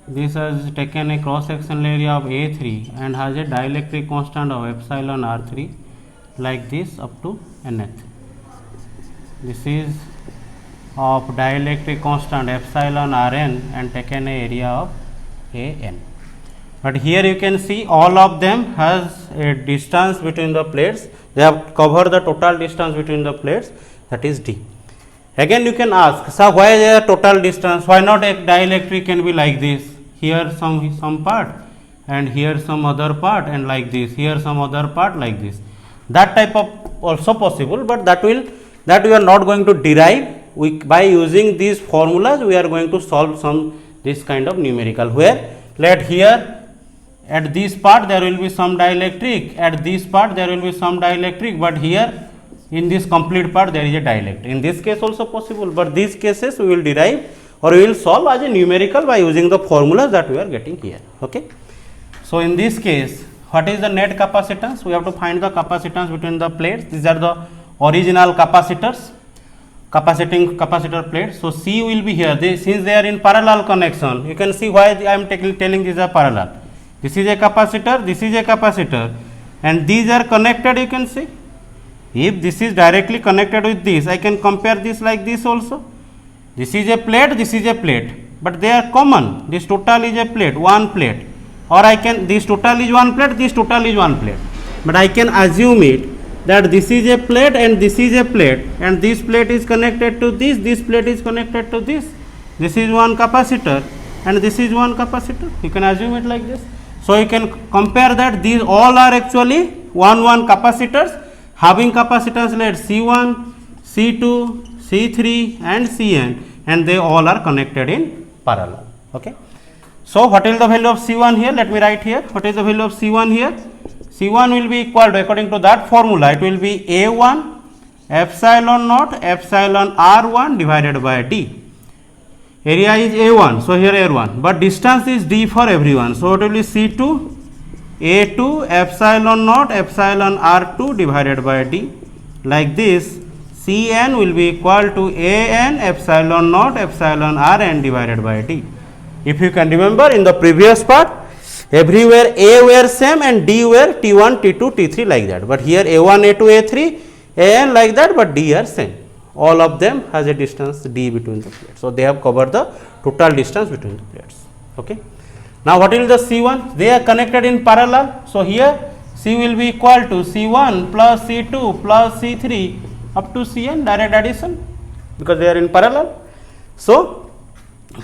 This has taken a cross sectional area of A3 and has a dielectric constant of epsilon R3 like this up to nth. This is of dielectric constant epsilon Rn and taken a area of An. But here you can see all of them has a distance between the plates. They have covered the total distance between the plates, that is d. Again you can ask, so why is there total distance? Why not a dielectric can be like this? Here some part and here some other part and like this. Here some other part like this. That type of also possible, but that we are not going to derive. By using these formulas we are going to solve some this kind of numerical, where let here at this part there will be some dielectric, at this part there will be some dielectric, but here in this complete part there is a dielectric. In this case also possible, but these cases we will derive or we will solve as a numerical by using the formulas that we are getting here. Okay. So in this case, what is the net capacitance? We have to find the capacitance between the plates. These are the original capacitors, capacitor plates. So C will be here. Since they are in parallel connection, you can see why I am telling these are parallel. This is a capacitor, this is a capacitor, and these are connected. You can see, if this is directly connected with this, I can compare this like this also. This is a plate, this is a plate, but they are common. This total is a plate, one plate, or I can, this total is one plate, this total is one plate, but I can assume it that this is a plate and this is a plate, and this plate is connected to this plate is connected to this is one capacitor and this is one capacitor. You can assume it like this. So you can compare that these all are actually one capacitors having capacitance let C1, C2, C3 and Cn, and they all are connected in parallel. Okay. So what is the value of C1 here? Let me write here. What is the value of C1 here? C1 will be equal to, according to that formula, it will be A1 epsilon naught epsilon r1 divided by d. Area is A1, so here A1, but distance is d for everyone. So it will be C2 A2 epsilon naught epsilon r2 divided by d. Like this, Cn will be equal to An epsilon naught epsilon Rn divided by d. If you can remember, in the previous part, everywhere A were same and D were T1, T2, T3 like that. But here A1, A2, A3, An like that, but D are same. All of them has a distance D between the plates. So they have covered the total distance between the plates. Okay. Now what will the C1? They are connected in parallel. So here C will be equal to C1 plus C2 plus C3 up to Cn, direct addition, because they are in parallel. So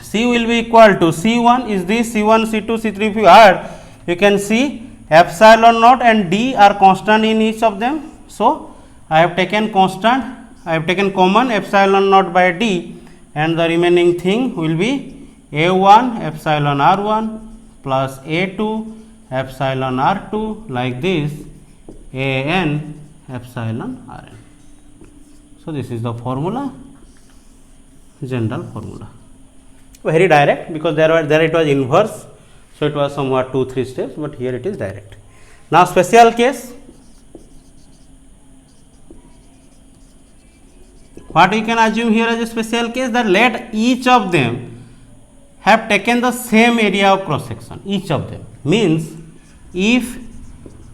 C will be equal to C1 is this C1, C2, C3. If you add, you can see epsilon naught and D are constant in each of them. So I have taken constant, I have taken common epsilon naught by D, and the remaining thing will be A1 epsilon R1 plus A2 epsilon R2 like this, An epsilon Rn. So this is the formula, general formula. Very direct, because there it was inverse, so it was somewhat 2-3 steps, but here it is direct. Now special case, what we can assume here as a special case, that let each of them have taken the same area of cross section, each of them, means if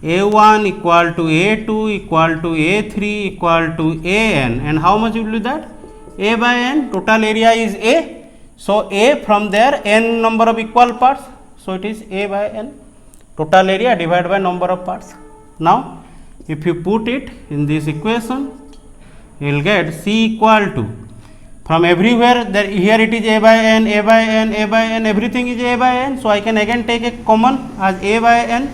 A1 equal to A2 equal to A3 equal to An, and how much will be that? A by n, total area is A. So A from there n number of equal parts, so it is A by n, total area divided by number of parts. Now if you put it in this equation, you will get C equal to, from everywhere there, here it is A by n, A by n, A by n, everything is A by n. So I can again take a common as A by n.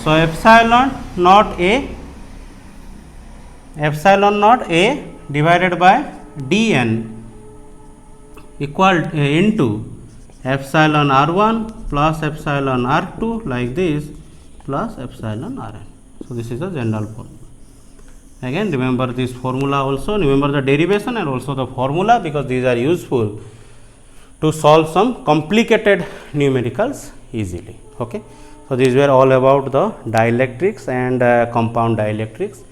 So epsilon naught A divided by dn equal into epsilon r1 plus epsilon r2 like this plus epsilon rn. So this is the general formula. Again remember this formula also, remember the derivation and also the formula, because these are useful to solve some complicated numericals easily. Okay. So these were all about the dielectrics and compound dielectrics.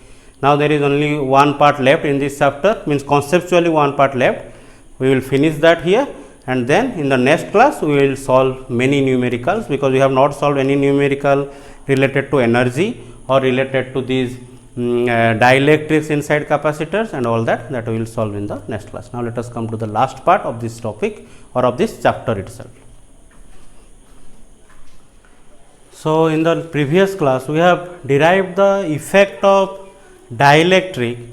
Now there is only one part left in this chapter, means conceptually one part left. We will finish that here, and then in the next class we will solve many numericals, because we have not solved any numerical related to energy or related to these dielectrics inside capacitors and all that we will solve in the next class. Now let us come to the last part of this topic or of this chapter itself. So in the previous class we have derived the effect of dielectric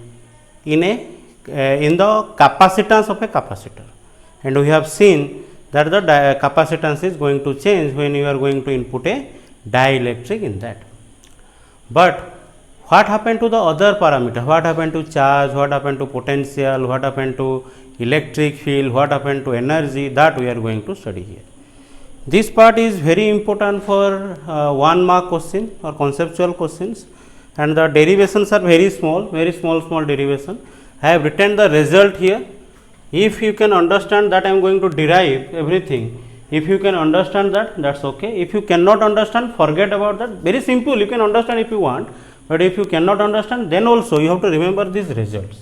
in the capacitance of a capacitor, and we have seen that the capacitance is going to change when you are going to input a dielectric in that. But what happened to the other parameter? What happened to charge? What happened to potential? What happened to electric field? What happened to energy? That we are going to study here. This part is very important for 1 mark question or conceptual questions, and the derivations are very small derivation. I have written the result here. If you can understand that, I am going to derive everything. If you can understand that, that's okay. If you cannot understand, forget about that. Very simple, you can understand if you want, but if you cannot understand, then also you have to remember these results.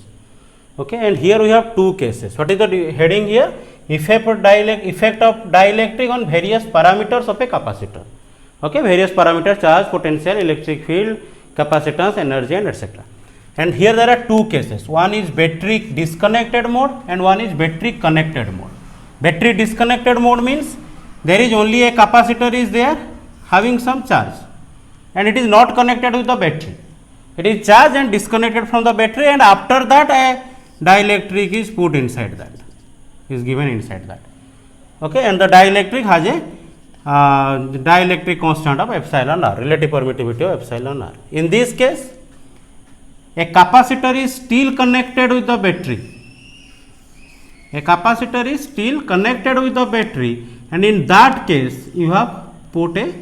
Okay, and here we have two cases. What is the heading here? Effect of dielectric on various parameters of a capacitor. Okay, various parameters: charge, potential, electric field, capacitance, energy, and etc. And here there are two cases. One is battery disconnected mode and one is battery connected mode. Battery disconnected mode means there is only a capacitor is there having some charge, and it is not connected with the battery. It is charged and disconnected from the battery, and after that a dielectric is put inside that, is given inside that. Okay, and the dielectric has a dielectric constant of epsilon r, relative permittivity of epsilon r. In this case, a capacitor is still connected with the battery. A capacitor is still connected with the battery, and in that case you have put a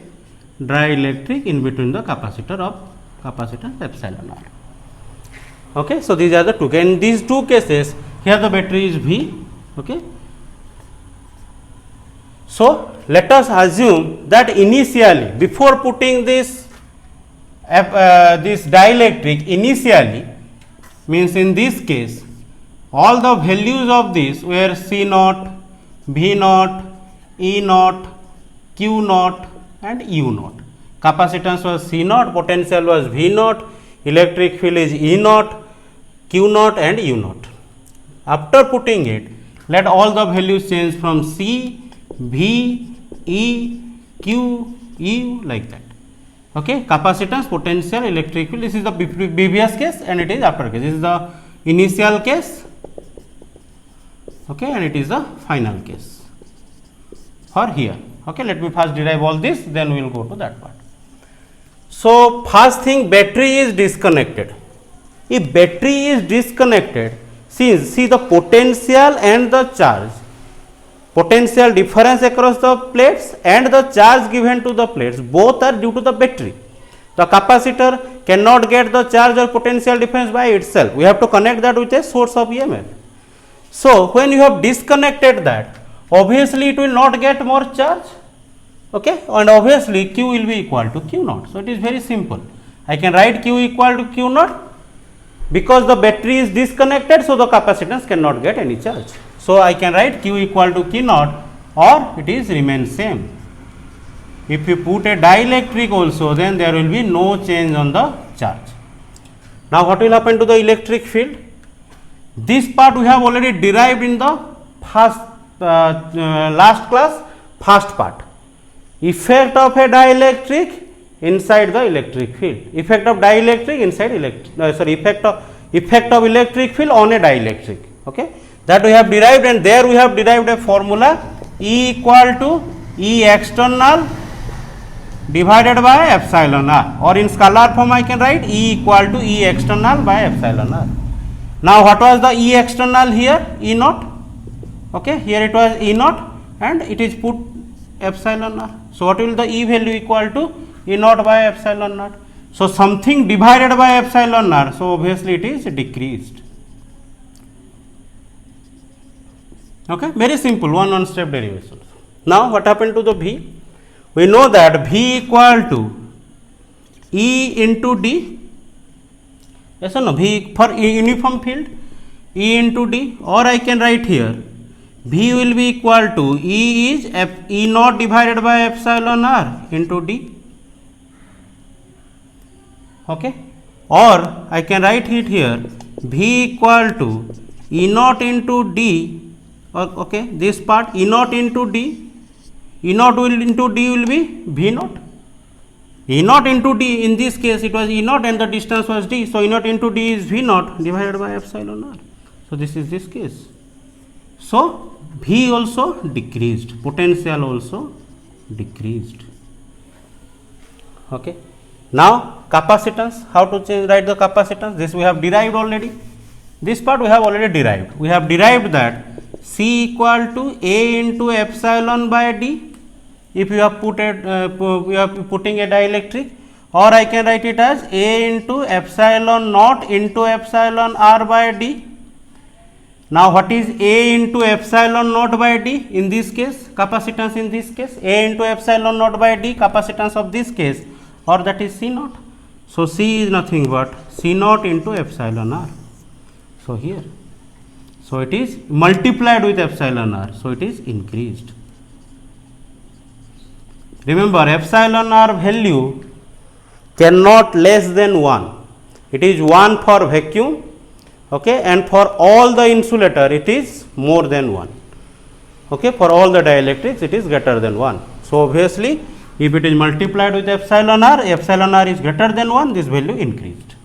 dielectric in between the capacitor of capacitance epsilon r. Okay, so these are the two. In these two cases, here the battery is V. Okay. So let us assume that initially, before putting this dielectric, initially means in this case, all the values of this were C naught, V naught, E naught, Q naught, and U naught. Capacitance was C naught, potential was V naught, electric field is E naught, Q naught, and U naught. After putting it, let all the values change from C, V, E, Q, U, like that. Okay, capacitance, potential, electric field. This is the previous case, and it is after case. This is the initial case. Okay, and it is the final case for here. Okay, let me first derive all this, then we will go to that part. So first thing, battery is disconnected. If battery is disconnected, see the potential and the charge, potential difference across the plates and the charge given to the plates, both are due to the battery. The capacitor cannot get the charge or potential difference by itself. We have to connect that with a source of EMF. So when you have disconnected that, obviously it will not get more charge. Okay, and obviously Q will be equal to Q naught. So it is very simple. I can write Q equal to Q naught. Because the battery is disconnected, so the capacitance cannot get any charge. So I can write Q equal to Q naught, or it is remains same. If you put a dielectric also, then there will be no change on the charge. Now what will happen to the electric field? This part we have already derived in the first last class, first part. Effect of a dielectric inside the electric field. Effect of dielectric inside effect of electric field on a dielectric. Okay, that we have derived, and there we have derived a formula E equal to E external divided by epsilon r, or in scalar form I can write E equal to E external by epsilon r. Now what was the E external here? E naught. Okay, here it was E naught, and it is put epsilon r. So what will the E value equal to? E naught by epsilon naught. So something divided by epsilon r, so obviously it is decreased. Okay, very simple, one step derivation. Now what happened to the V? We know that V equal to E into D. Yes or no? V for uniform field, E into D, or I can write here V will be equal to E is E naught divided by epsilon r into D. Okay, or I can write it here V equal to E naught into D, okay, this part E naught into D, E naught will into D will be V naught, E naught into D, in this case it was E naught and the distance was D, so E naught into D is V naught divided by epsilon r. So this is this case. So V also decreased, potential also decreased. Okay. Now capacitance, how to write the capacitance? This we have derived already. This part we have already derived. We have derived that C equal to A into epsilon by D. If you have put we are putting a dielectric, or I can write it as A into epsilon naught into epsilon r by D. Now what is A into epsilon naught by D in this case? Capacitance in this case, A into epsilon naught by D, capacitance of this case, or that is C naught. So C is nothing but C naught into epsilon r. So here, so it is multiplied with epsilon r, so it is increased. Remember, epsilon r value cannot less than 1. It is 1 for vacuum, okay, and for all the insulator it is more than 1. Okay, for all the dielectrics it is greater than 1. So obviously if it is multiplied with epsilon r is greater than 1, this value increased.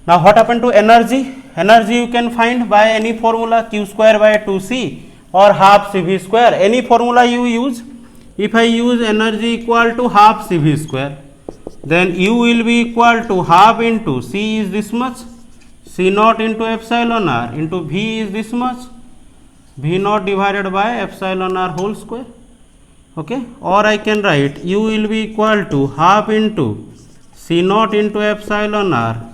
Now what happened to energy? Energy you can find by any formula, Q square by 2C or half CV square, any formula you use. If I use energy equal to half CV square, then U will be equal to half into C is this much, C naught into epsilon r into V is this much, V naught divided by epsilon r whole square. Okay, or I can write U will be equal to half into C naught into epsilon r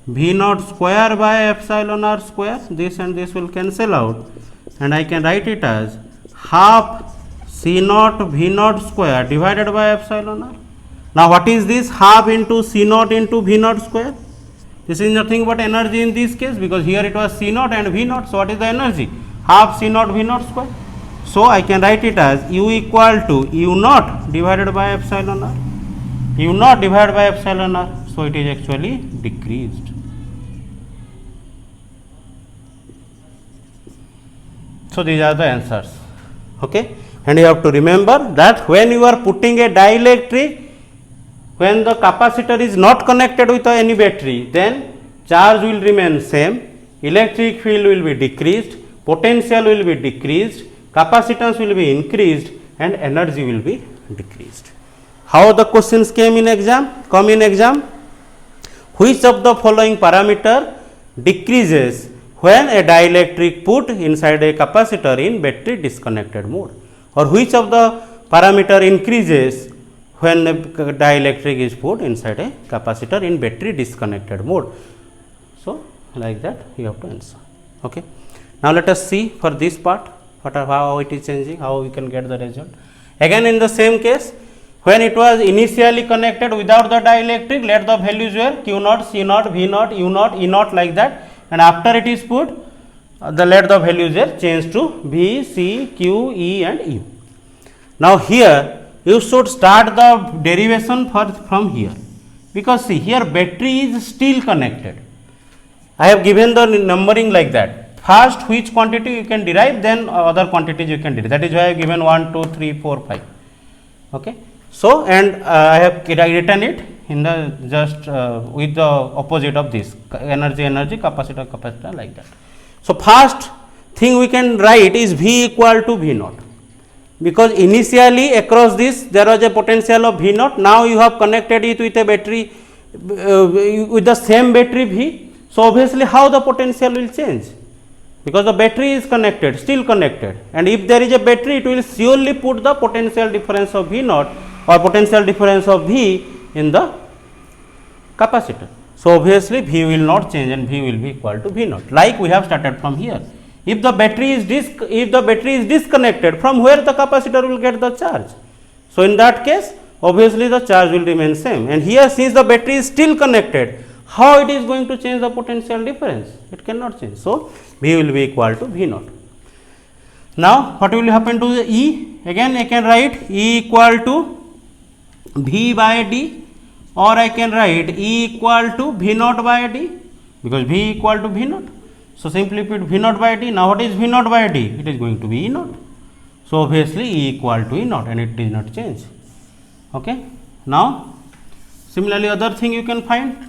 V naught square by epsilon r square. This and this will cancel out, and I can write it as half C naught V naught square divided by epsilon r. Now what is this? Half into C naught into V naught square. This is nothing but energy in this case, because here it was C naught and V naught. So what is the energy? Half C naught V naught square. So I can write it as U equal to U naught divided by epsilon r. U naught divided by epsilon r. So it is actually decreased. So these are the answers. Okay, and you have to remember that when you are putting a dielectric, when the capacitor is not connected with any battery, then charge will remain same, electric field will be decreased, potential will be decreased, capacitance will be increased, and energy will be decreased. How the questions come in exam? Which of the following parameter decreases when a dielectric put inside a capacitor in battery disconnected mode, or which of the parameter increases when a dielectric is put inside a capacitor in battery disconnected mode. So like that you have to answer. Okay. Now let us see for this part how it is changing, how we can get the result. Again in the same case, when it was initially connected without the dielectric, let the values were Q naught, C naught, V naught, U naught, E naught, like that, and after it is put, let the values were changed to V, C, Q, E and U. Now here you should start the derivation from here, because see here battery is still connected. I have given the numbering like that. First which quantity you can derive, then other quantities you can derive. That is why I have given 1, 2, 3, 4, 5. Okay. So and I have written it in the just with the opposite of this, energy, capacitor, like that. So first thing we can write is V equal to V naught, because initially across this there was a potential of V naught. Now you have connected it with a battery with the same battery V. So obviously how the potential will change, because the battery is connected, still connected, and if there is a battery, it will surely put the potential difference of V naught or potential difference of V in the capacitor. So obviously V will not change and V will be equal to V naught, like we have started from here. If the battery is disconnected, from where the capacitor will get the charge? So in that case, obviously the charge will remain same, and here since the battery is still connected, how it is going to change the potential difference? It cannot change. So V will be equal to V naught. Now what will happen to the E? Again I can write E equal to V by D, or I can write E equal to V naught by D, because V equal to V naught. So simply put V naught by D. Now what is V naught by D? It is going to be E naught. So obviously E equal to E naught, and it did not change. Okay. Now similarly other thing you can find.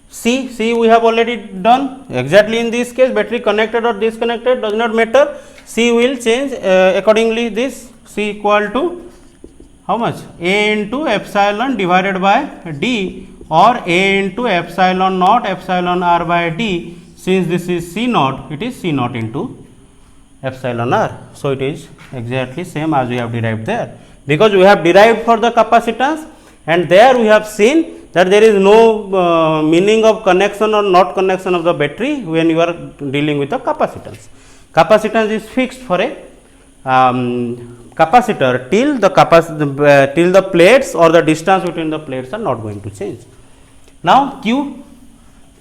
C we have already done. Exactly in this case, battery connected or disconnected does not matter. C will change accordingly. This C equal to how much? A into epsilon divided by D, or A into epsilon naught epsilon r by D. Since this is C naught, it is C naught into epsilon r. So it is exactly same as we have derived there, because we have derived for the capacitance, and there we have seen that there is no meaning of connection or not connection of the battery when you are dealing with the capacitance. Capacitance is fixed for a capacitor till the plates or the distance between the plates are not going to change. Now Q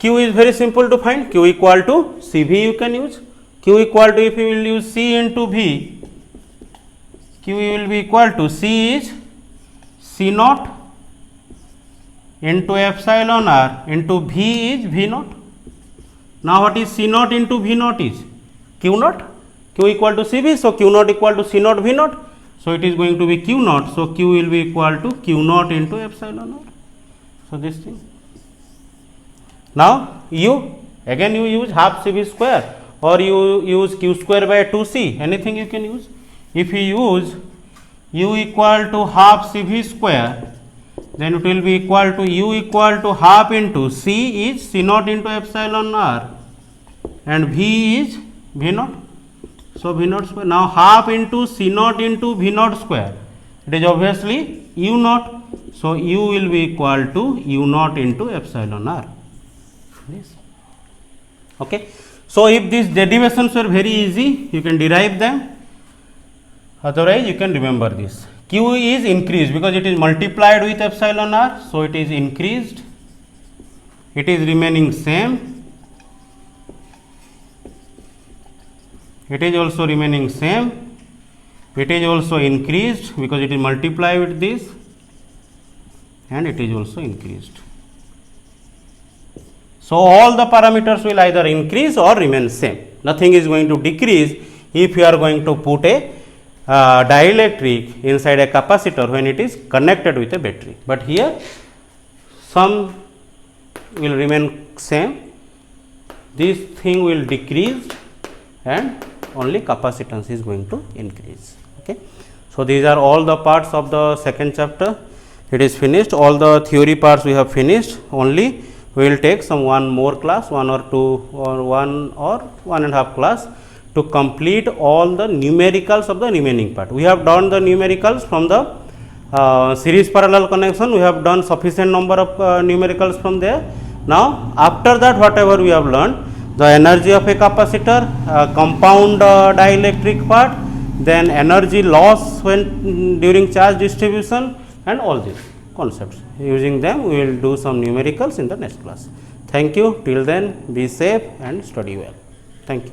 is very simple to find. Q equal to CV you can use. Q equal to, if you will use C into V, Q will be equal to C is C naught into epsilon r into V is V naught. Now what is C naught into V naught is Q naught. Q equal to CV, so Q naught equal to C naught V naught. So it is going to be Q naught. So Q will be equal to Q naught into epsilon r. So this thing. Now U, again you use half CV square, or you use Q square by 2C, anything you can use. If you use U equal to half CV square, then it will be equal to U equal to half into C is C naught into epsilon r, and V is V naught. So V naught square. Now half into C naught into V naught square, it is obviously U naught. So U will be equal to U naught into epsilon r. this. Okay. So, if these derivations were very easy, you can derive them, otherwise you can remember this. Q is increased because it is multiplied with epsilon r, so it is increased, it is remaining same, it is also remaining same, it is also increased because it is multiplied with this, and it is also increased. So, all the parameters will either increase or remain same, nothing is going to decrease if you are going to put a dielectric inside a capacitor when it is connected with a battery, but here some will remain same, this thing will decrease and only capacitance is going to increase. Okay. So, these are all the parts of the second chapter, it is finished, all the theory parts we have finished, only we will take some one more class, one or two or one and a half class to complete all the numericals of the remaining part. We have done the numericals from the series parallel connection, we have done sufficient number of numericals from there. Now, after that whatever we have learned, the energy of a capacitor, compound dielectric part, then energy loss when during charge distribution, and all these concepts. Using them we will do some numericals in the next class. Thank you. Till then, be safe and study well. Thank you.